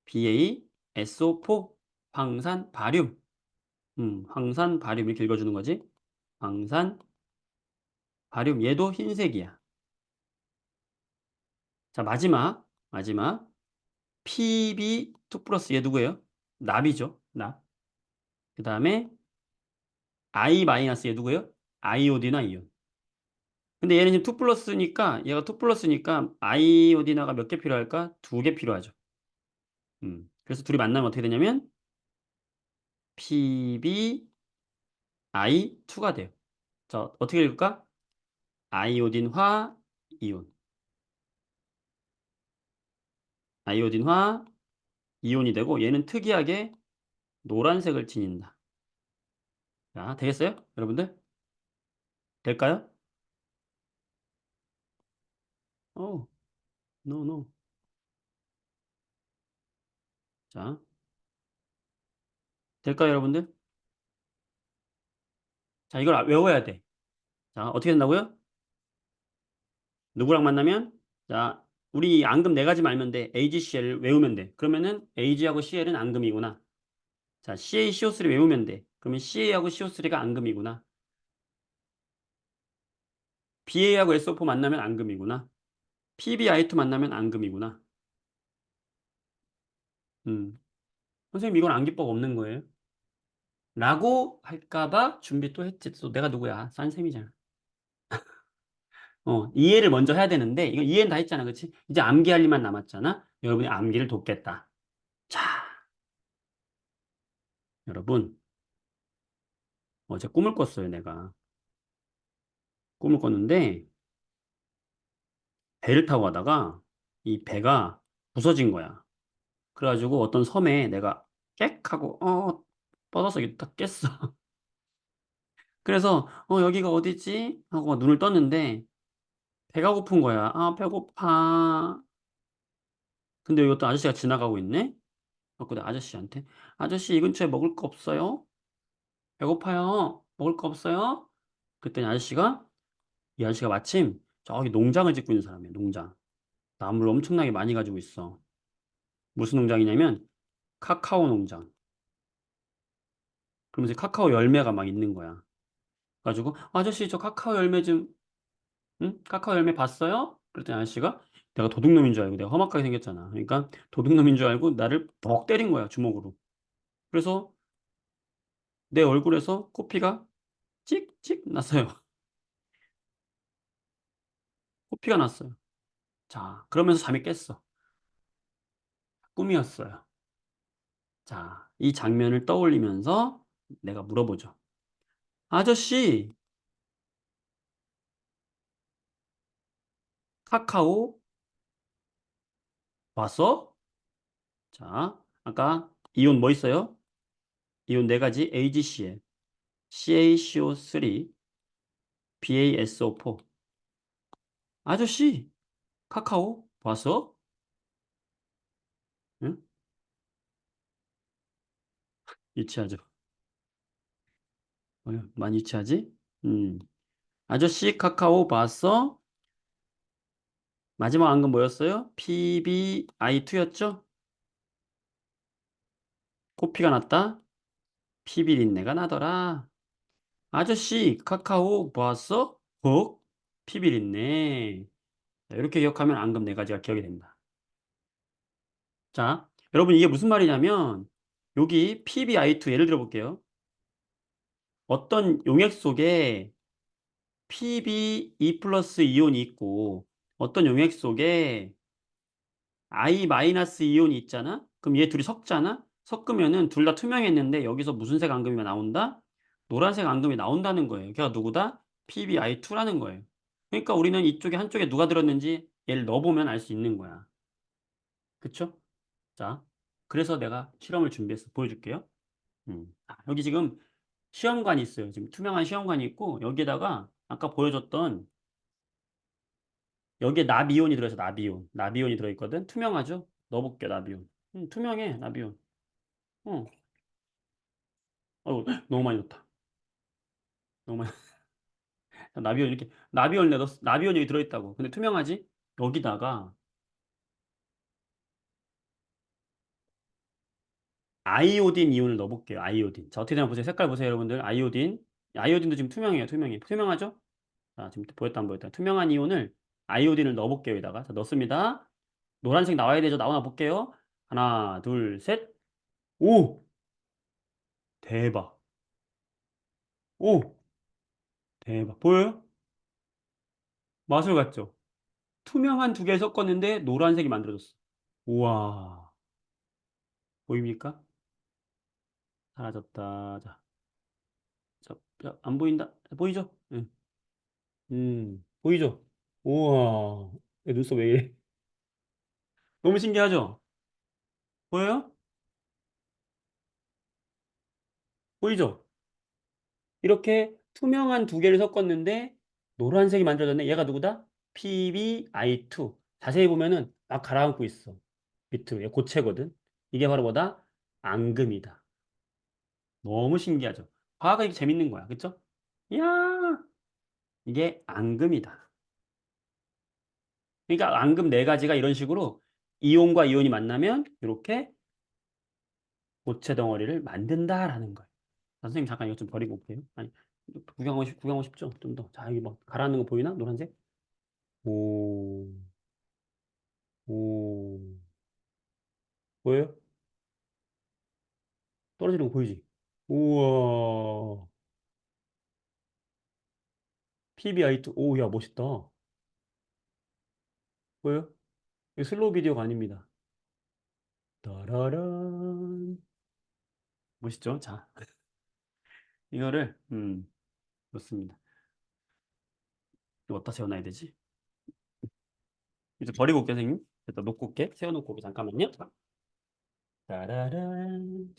BaSO4 황산 바륨. 황산 바륨 이렇게 읽어주는 거지. 황산 바륨. 얘도 흰색이야. 자, 마지막. Pb2 플러스 얘 누구예요? 납이죠. 납. 그 다음에 I 마이너스 얘 누구예요? 아이오디나 이온. 근데 얘는 지금 2 플러스니까 얘가 2 플러스니까 아이오디나가 몇 개 필요할까? 2개 필요하죠. 그래서 둘이 만나면 어떻게 되냐면 PbI2가 돼요. 자, 어떻게 읽을까? 아이오딘화 이온. 아이오딘화 이온이 되고 얘는 특이하게 노란색을 지닌다. 자, 되겠어요? 여러분들? 될까요? 오, no, no. 자, 될까요, 여러분들? 자, 이걸 외워야 돼. 자, 어떻게 된다고요? 누구랑 만나면? 자, 우리 앙금 네 가지 알면 돼. AgCl을 외우면 돼. 그러면은 Ag하고 Cl은 앙금이구나. 자, CaCO3 외우면 돼. 그러면 CA하고 CO3가 앙금이구나. BA하고 SO4 만나면 앙금이구나. PbI2 만나면 앙금이구나. 음. 선생님, 이건 암기법 없는 거예요? 라고 할까봐 준비 또 했지. 또 내가 누구야? 싼 셈이잖아. 이해를 먼저 해야 되는데, 이거 이해는 다 했잖아. 그치? 이제 암기할 일만 남았잖아. 여러분이 암기를 돕겠다. 자, 여러분. 어제 꿈을 꿨어요, 내가. 꿈을 꿨는데, 배를 타고 가다가, 이 배가 부서진 거야. 그래가지고 어떤 섬에 내가 깨 하고, 뻗어서 이렇게 딱 깼어. 그래서, 여기가 어디지? 하고 막 눈을 떴는데, 배가 고픈 거야. 아, 배고파. 근데 이것도 아저씨가 지나가고 있네? 그래서 내가 아저씨한테, 아저씨 이 근처에 먹을 거 없어요? 배고파요. 먹을 거 없어요? 그랬더니 이 아저씨가 마침 저기 농장을 짓고 있는 사람이에요, 농장. 나무를 엄청나게 많이 가지고 있어. 무슨 농장이냐면, 카카오 농장. 그러면서 카카오 열매가 막 있는 거야. 가지고, 아저씨 저 카카오 열매 좀, 응? 카카오 열매 봤어요? 그랬더니 아저씨가 내가 도둑놈인 줄 알고 내가 험악하게 생겼잖아. 그러니까 도둑놈인 줄 알고 나를 벅 때린 거야, 주먹으로. 그래서 내 얼굴에서 코피가 찍찍 났어요. 코피가 났어요. 자, 그러면서 잠이 깼어. 꿈이었어요. 자, 이 장면을 떠올리면서 내가 물어보죠. 아저씨, 카카오 봤어? 자, 아까 이온 뭐 있어요? 이온 네 가지 AgCl, CaCO3, BaSO4. 아저씨, 카카오 봤어? 응? 유치하죠. 많이 유치하지? 음. 아저씨, 카카오 봤어? 마지막 한 건 뭐였어요? PbI2였죠? 코피가 났다? 피비린내가 나더라. 아저씨, 카카오 봤어? 어? 피비린내. 자, 이렇게 기억하면 앙금 네 가지가 기억이 된다. 자, 여러분 이게 무슨 말이냐면 여기 PbI2 예를 들어 볼게요. 어떤 용액 속에 Pb2 플러스 이온이 있고 어떤 용액 속에 I 마이너스 이온이 있잖아? 그럼 얘 둘이 섞잖아? 섞으면은 둘 다 투명했는데 여기서 무슨 색 앙금이 나온다? 노란색 앙금이 나온다는 거예요. 걔가 누구다? PbI2라는 거예요. 그러니까 우리는 이쪽에 한쪽에 누가 들었는지 얘를 넣어보면 알 수 있는 거야. 그쵸? 자, 그래서 내가 실험을 준비해서 보여줄게요. 여기 지금 시험관이 있어요. 지금 투명한 시험관이 있고 여기에다가 아까 보여줬던 여기에 나비온이 들어있어. 나비온. 나비온이 들어있거든. 투명하죠? 넣어볼게, 나비온. 투명해, 나비온. 어. 너무 많이 넣었다. 너무 많이. 나비온 이렇게 나비온 내었 나비온 여기 들어있다고. 근데 투명하지? 여기다가 아이오딘 이온을 넣어볼게요. 아이오딘. 자, 어떻게 되나 보세요. 색깔 보세요, 여러분들. 아이오딘. 아이오딘도 지금 투명해요. 투명해. 투명하죠? 자, 지금 보였다 안 보였다. 투명한 이온을 아이오딘을 넣어볼게요. 여기다가. 자, 넣습니다. 노란색 나와야 되죠? 나오나 볼게요. 하나, 둘, 셋. 오! 대박. 오! 대박. 보여요? 마술 같죠? 투명한 두 개를 섞었는데 노란색이 만들어졌어. 우와. 보입니까? 사라졌다. 자, 안 보인다. 보이죠? 응. 보이죠? 우와. 내 눈썹 왜 이래? 너무 신기하죠? 보여요? 보이죠? 이렇게 투명한 두 개를 섞었는데 노란색이 만들어졌네. 얘가 누구다? PbI2. 자세히 보면은 막 가라앉고 있어. 밑으로. 얘 고체거든. 이게 바로 뭐다? 앙금이다. 너무 신기하죠? 과학은 이게 재밌는 거야. 그쵸? 이야, 이게 앙금이다. 그러니까 앙금 네 가지가 이런 식으로 이온과 이온이 만나면 이렇게 고체 덩어리를 만든다라는 거예요. 선생님 잠깐 이거 좀 버리고 올게요. 아니, 구경하고 싶죠? 좀 더. 자, 여기 뭐 가라앉는 거 보이나? 노란색? 오, 오. 보여요? 떨어지는 거 보이지? 우와. PBI2. 오, 야, 멋있다. 보여요? 이거 슬로우 비디오가 아닙니다. 따라란. 멋있죠? 자, 이거를, 놓습니다. 이거 어디다 세워놔야 되지? 이제 버리고 올게요, 선생님. 일단 놓고 올게. 세워놓고 올게. 잠깐만요. 따라란.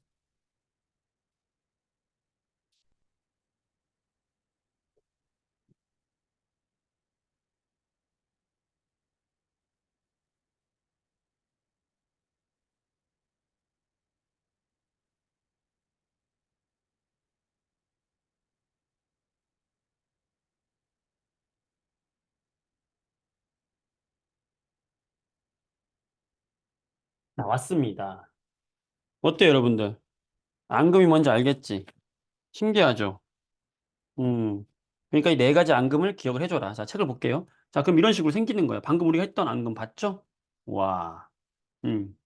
나왔습니다. 어때요, 여러분들? 앙금이 뭔지 알겠지? 신기하죠? 음. 그러니까 이 네 가지 앙금을 기억을 해줘라. 자, 책을 볼게요. 자, 그럼 이런 식으로 생기는 거예요. 방금 우리가 했던 앙금 봤죠? 와. 음.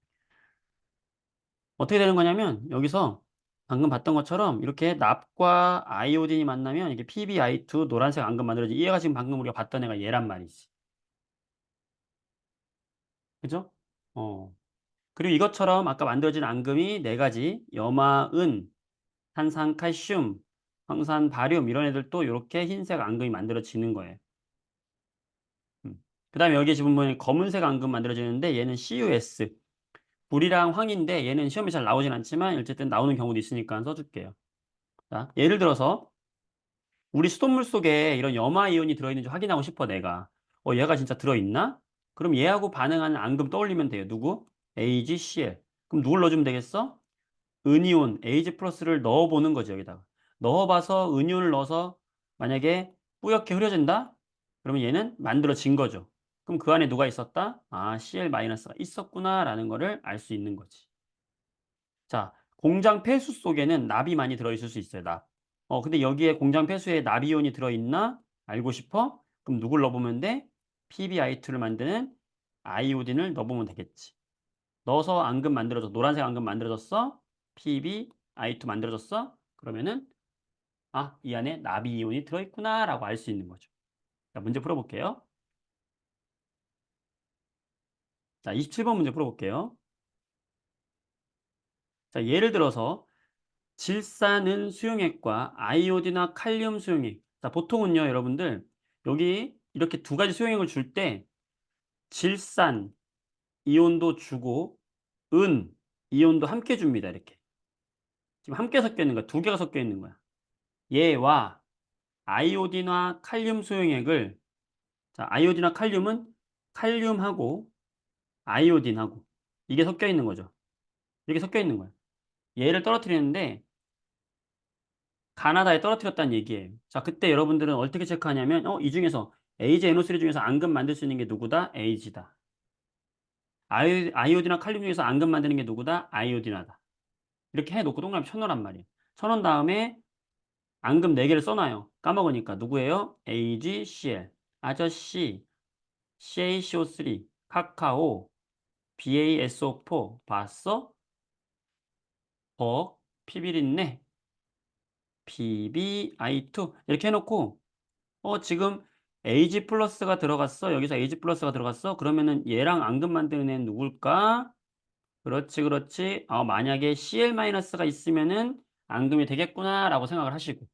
어떻게 되는 거냐면, 여기서 방금 봤던 것처럼 이렇게 납과 아이오딘이 만나면 이게 PbI2 노란색 앙금 만들어지. 얘가 지금 방금 우리가 봤던 애가 얘란 말이지. 그죠? 어. 그리고 이것처럼 아까 만들어진 앙금이 네 가지, 염화, 은, 탄산, 칼슘, 황산, 바륨 이런 애들도 이렇게 흰색 앙금이 만들어지는 거예요. 그 다음에 여기에 지금 보면 검은색 앙금 만들어지는데 얘는 CuS. 불이랑 황인데 얘는 시험에 잘 나오진 않지만 어쨌든 나오는 경우도 있으니까 써줄게요. 자, 예를 들어서 우리 수돗물 속에 이런 염화이온이 들어있는지 확인하고 싶어 내가. 얘가 진짜 들어있나? 그럼 얘하고 반응하는 앙금 떠올리면 돼요. 누구? AgCl. 그럼 누굴 넣어주면 되겠어? 은이온 Ag 플러스를 넣어보는 거죠, 여기다가. 넣어봐서 은이온을 넣어서 만약에 뿌옇게 흐려진다? 그러면 얘는 만들어진 거죠. 그럼 그 안에 누가 있었다? 아, Cl-가 있었구나라는 거를 알 수 있는 거지. 자, 공장 폐수 속에는 납이 많이 들어있을 수 있어요, 납. 근데 여기에 공장 폐수에 납이온이 들어있나? 알고 싶어? 그럼 누굴 넣어보면 돼? PbI2를 만드는 아이오딘을 넣어보면 되겠지. 넣어서 앙금 만들어져. 노란색 앙금 만들어졌어. PbI2 만들어졌어. 그러면은 이 안에 나비이온이 들어있구나라고 알 수 있는 거죠. 자, 문제 풀어볼게요. 자, 27번 문제 풀어볼게요. 자, 예를 들어서 질산은 수용액과 아이오딘화 칼륨 수용액. 자, 보통은요, 여러분들 여기 이렇게 두 가지 수용액을 줄 때 질산 이온도 주고 은 이온도 함께 줍니다. 이렇게. 지금 함께 섞여 있는 거야. 두 개가 섞여 있는 거야. 얘와 아이오딘과 칼륨 수용액을, 자, 아이오딘과 칼륨은 칼륨하고 아이오딘하고 이게 섞여 있는 거죠. 이게 섞여 있는 거예요. 얘를 떨어뜨리는데 가나다에 떨어뜨렸다는 얘기예요. 자, 그때 여러분들은 어떻게 체크하냐면 이 중에서 AgNO3 중에서 앙금 만들 수 있는 게 누구다? Ag다. 아이오딘과 칼륨 중에서 앙금 만드는 게 누구다? 아이오딘하다. 이렇게 해놓고 동그라미 쳐놓으란 말이에요. 쳐놓은 다음에 앙금 4개를 써놔요. 까먹으니까. 누구예요? AgCl. 아저씨, CaCO3, 카카오, BaSO4, 봤어? 피비린내, PbI2 이렇게 해놓고 지금 Ag 플러스가 들어갔어. 여기서 Ag 플러스가 들어갔어. 그러면은 얘랑 앙금 만드는 애는 누굴까? 그렇지, 그렇지. 만약에 Cl 마이너스가 있으면은 앙금이 되겠구나 라고 생각을 하시고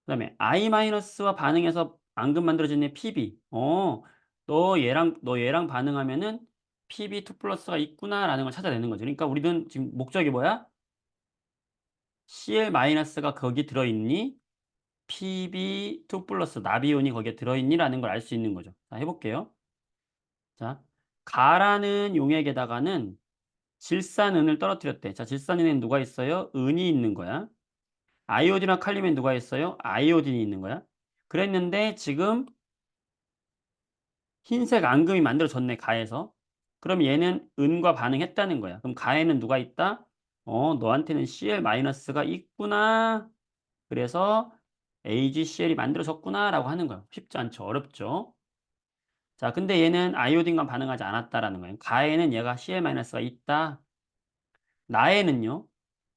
그다음에 I 마이너스와 반응해서 앙금 만들어진 애 Pb. 너 얘랑 반응하면은 Pb2 플러스가 있구나라는 걸 찾아내는 거죠. 그러니까 우리는 지금 목적이 뭐야? Cl 마이너스가 거기 들어있니? Pb2 플러스 나비온이 거기에 들어있니라는 걸 알 수 있는 거죠. 자, 해볼게요. 자, 가라는 용액에다가는 질산은을 떨어뜨렸대. 자, 질산은에는 누가 있어요? 은이 있는 거야. 아이오딘과 칼륨엔 누가 있어요? 아이오딘이 있는 거야. 그랬는데 지금 흰색 앙금이 만들어졌네, 가에서. 그럼 얘는 은과 반응했다는 거야. 그럼 가에는 누가 있다? 너한테는 Cl-가 있구나. 그래서 AgCl이 만들어졌구나 라고 하는 거야. 쉽지 않죠. 어렵죠. 자, 근데 얘는 아이오딘과 반응하지 않았다라는 거예요. 가에는 얘가 Cl-가 있다. 나에는요.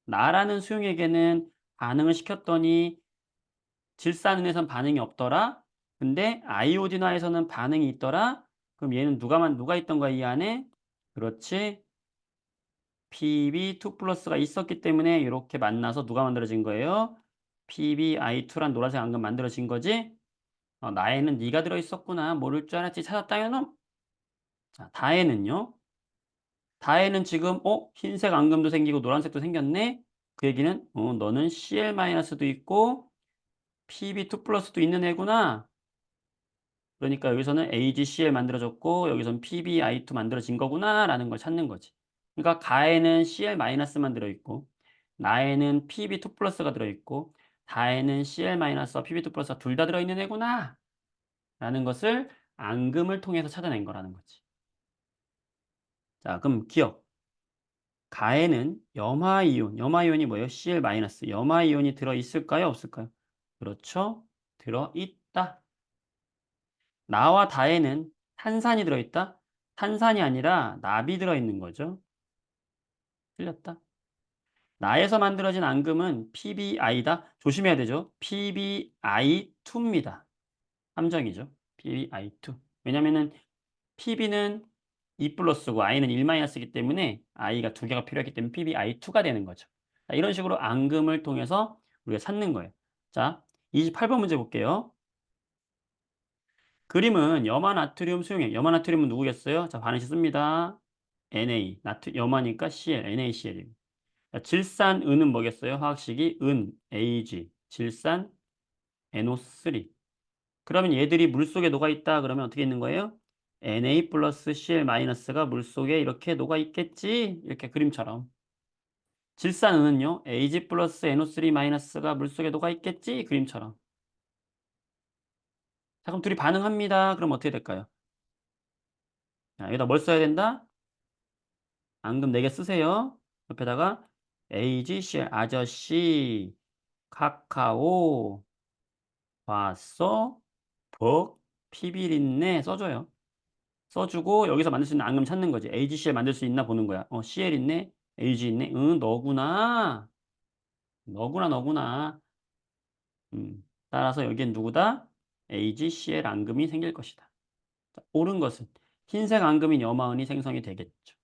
나라는 수용액에는 반응을 시켰더니 질산은에선 반응이 없더라. 근데 아이오딘화에서는 반응이 있더라. 그럼 얘는 누가 있던 거야, 이 안에? 그렇지. Pb2 플러스가 있었기 때문에 이렇게 만나서 누가 만들어진 거예요? PbI2란 노란색 앙금 만들어진 거지? 나에는 네가 들어있었구나. 모를 줄 알았지. 찾았다면은 자, 다에는요. 다에는 지금 흰색 앙금도 생기고 노란색도 생겼네. 그 얘기는 너는 Cl-도 있고 Pb2 플러스도 있는 애구나. 그러니까 여기서는 AgCl 만들어졌고 여기서는 PbI2 만들어진 거구나 라는 걸 찾는 거지. 그러니까 가에는 Cl-만 들어있고 나에는 Pb2 플러스가 들어있고 다에는 Cl-와 Pb2 플러스가 둘 다 들어있는 애구나 라는 것을 앙금을 통해서 찾아낸 거라는 거지. 자, 그럼 기억. 가에는 염화이온이 뭐예요? Cl-, 염화이온이 들어있을까요? 없을까요? 그렇죠. 들어있다. 나와 다에는 탄산이 들어있다? 탄산이 아니라 납이 들어있는 거죠. 틀렸다. 나에서 만들어진 앙금은 PbI다. 조심해야 되죠. PbI2입니다. 함정이죠. PbI2. 왜냐면은 PB는 2 플러스고 I는 1 마이너스이기 때문에 I가 두 개가 필요하기 때문에 PbI2가 되는 거죠. 자, 이런 식으로 앙금을 통해서 우리가 찾는 거예요. 자, 28번 문제 볼게요. 그림은 염화 나트륨 수용액. 염화 나트륨은 누구겠어요? 자, 반응식 씁니다. Na. 염화니까 Cl, NaCl입니다. 자, 질산 은은 뭐겠어요? 화학식이 은, Ag. 질산 NO3. 그러면 얘들이 물속에 녹아있다. 그러면 어떻게 있는 거예요? Na 플러스 Cl 마이너스가 물속에 이렇게 녹아있겠지? 이렇게 그림처럼. 질산 은은요? Ag 플러스 NO3 마이너스가 물속에 녹아있겠지? 그림처럼. 자, 그럼 둘이 반응합니다. 그럼 어떻게 될까요? 자, 여기다 뭘 써야 된다? 앙금 4개 쓰세요. 옆에다가 AGCL 아저씨 카카오 왔어 피비린내 써줘요. 써주고 여기서 만들 수 있는 앙금 찾는 거지. AGCL 만들 수 있나 보는 거야. CL 있네. AG 있네. 응, 너구나. 너구나. 따라서 여기엔 누구다? AGCL 앙금이 생길 것이다. 자, 옳은 것은 흰색 앙금인 염화은이 생성이 되겠죠.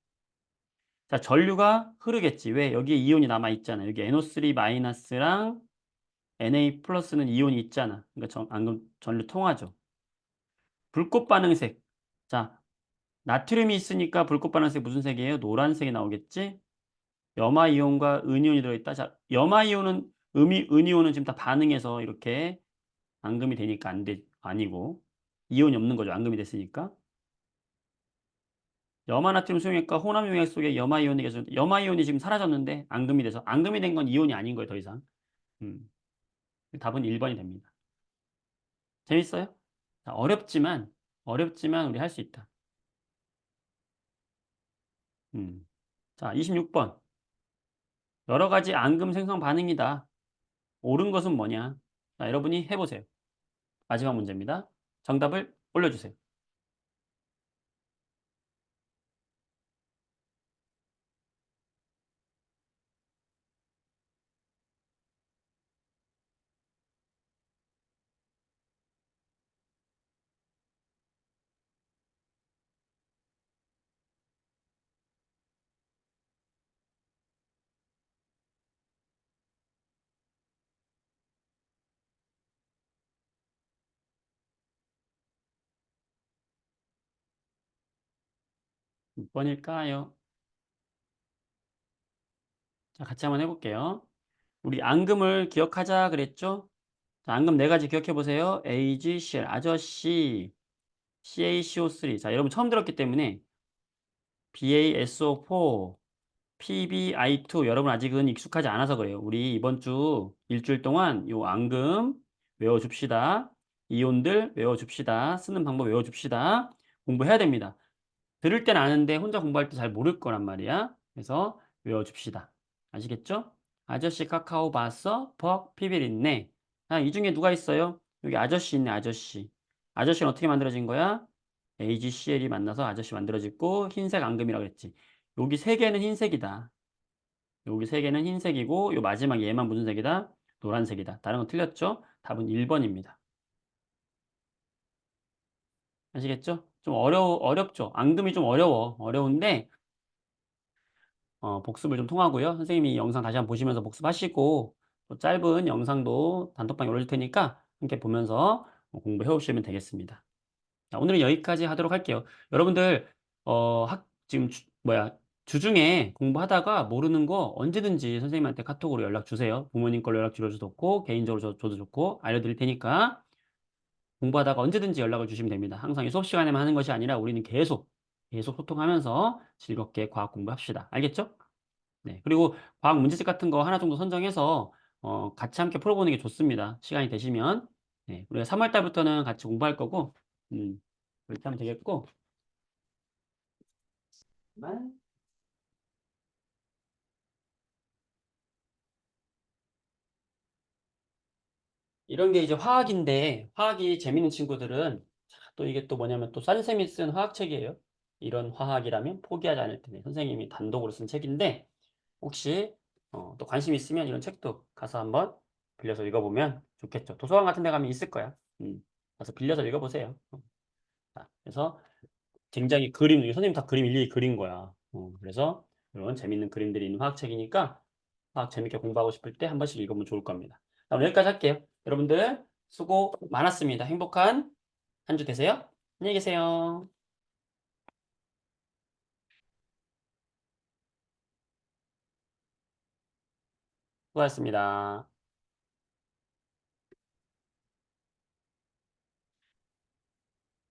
자, 전류가 흐르겠지. 왜? 여기에 이온이 남아있잖아. 여기 NO3-랑 Na 플러스는 이온이 있잖아. 그러니까 앙금 전류 통하죠. 불꽃 반응색. 자, 나트륨이 있으니까 불꽃 반응색 무슨 색이에요? 노란색이 나오겠지? 염화 이온과 은이온이 들어있다. 자, 염화 이온은 은이온은 지금 다 반응해서 이렇게 앙금이 되니까 아니고, 이온이 없는 거죠. 앙금이 됐으니까. 염화나트륨 수용액과 혼합용액 속에 염화이온이 계속, 염화이온이 지금 사라졌는데, 앙금이 돼서, 앙금이 된 건 이온이 아닌 거예요, 더 이상. 음, 답은 1번이 됩니다. 재밌어요? 자, 어렵지만 우리 할 수 있다. 음. 자, 26번. 여러 가지 앙금 생성 반응이다. 옳은 것은 뭐냐? 자, 여러분이 해보세요. 마지막 문제입니다. 정답을 올려주세요. 몇 번일까요? 자, 같이 한번 해볼게요. 우리 앙금을 기억하자 그랬죠? 자, 앙금 네 가지 기억해 보세요. AgCl, 아저씨, CaCO3. 자, 여러분 처음 들었기 때문에 BaSO4, PbI2. 여러분 아직은 익숙하지 않아서 그래요. 우리 이번 주 일주일 동안 요 앙금 외워줍시다. 이온들 외워줍시다. 쓰는 방법 외워줍시다. 공부해야 됩니다. 들을 땐 아는데 혼자 공부할 때 잘 모를 거란 말이야. 그래서 외워줍시다. 아시겠죠? 아저씨 카카오 봤어? 퍽 피빌 있네. 아, 이 중에 누가 있어요? 여기 아저씨 있네, 아저씨. 아저씨는 어떻게 만들어진 거야? AgCl이 만나서 아저씨 만들어졌고 흰색 앙금이라고 했지. 여기 세 개는 흰색이다. 여기 세 개는 흰색이고 요 마지막 얘만 무슨 색이다? 노란색이다. 다른 건 틀렸죠? 답은 1번입니다. 아시겠죠? 좀 어렵죠? 앙금이 좀 어려운데 복습을 좀 통하고요. 선생님이 이 영상 다시 한번 보시면서 복습하시고 또 짧은 영상도 단톡방에 올릴 테니까 함께 보면서 공부해 오시면 되겠습니다. 자, 오늘은 여기까지 하도록 할게요. 여러분들 지금 주중에 공부하다가 모르는 거 언제든지 선생님한테 카톡으로 연락 주세요. 부모님 걸로 연락 주셔도 좋고 개인적으로 줘도 좋고 알려드릴 테니까 공부하다가 언제든지 연락을 주시면 됩니다. 항상 이 수업 시간에만 하는 것이 아니라 우리는 계속 소통하면서 즐겁게 과학 공부합시다. 알겠죠? 네. 그리고 과학 문제집 같은 거 하나 정도 선정해서 같이 함께 풀어보는 게 좋습니다. 시간이 되시면. 네. 우리가 3월 달부터는 같이 공부할 거고, 그렇게 하면 되겠고, 만 이런 게 이제 화학인데, 화학이 재밌는 친구들은 또 이게 또 뭐냐면 또 쌤이 쓴 화학책이에요. 이런 화학이라면 포기하지 않을 텐데, 선생님이 단독으로 쓴 책인데, 혹시 또 관심 있으면 이런 책도 가서 한번 빌려서 읽어보면 좋겠죠. 도서관 같은 데 가면 있을 거야. 가서 빌려서 읽어보세요. 자, 그래서 굉장히 선생님 다 그림 일일이 그린 거야. 그래서 이런 재밌는 그림들이 있는 화학책이니까 화학 재밌게 공부하고 싶을 때 한 번씩 읽으면 좋을 겁니다. 자, 오늘 여기까지 할게요. 여러분들 수고 많았습니다. 행복한 한 주 되세요. 안녕히 계세요. 수고하셨습니다.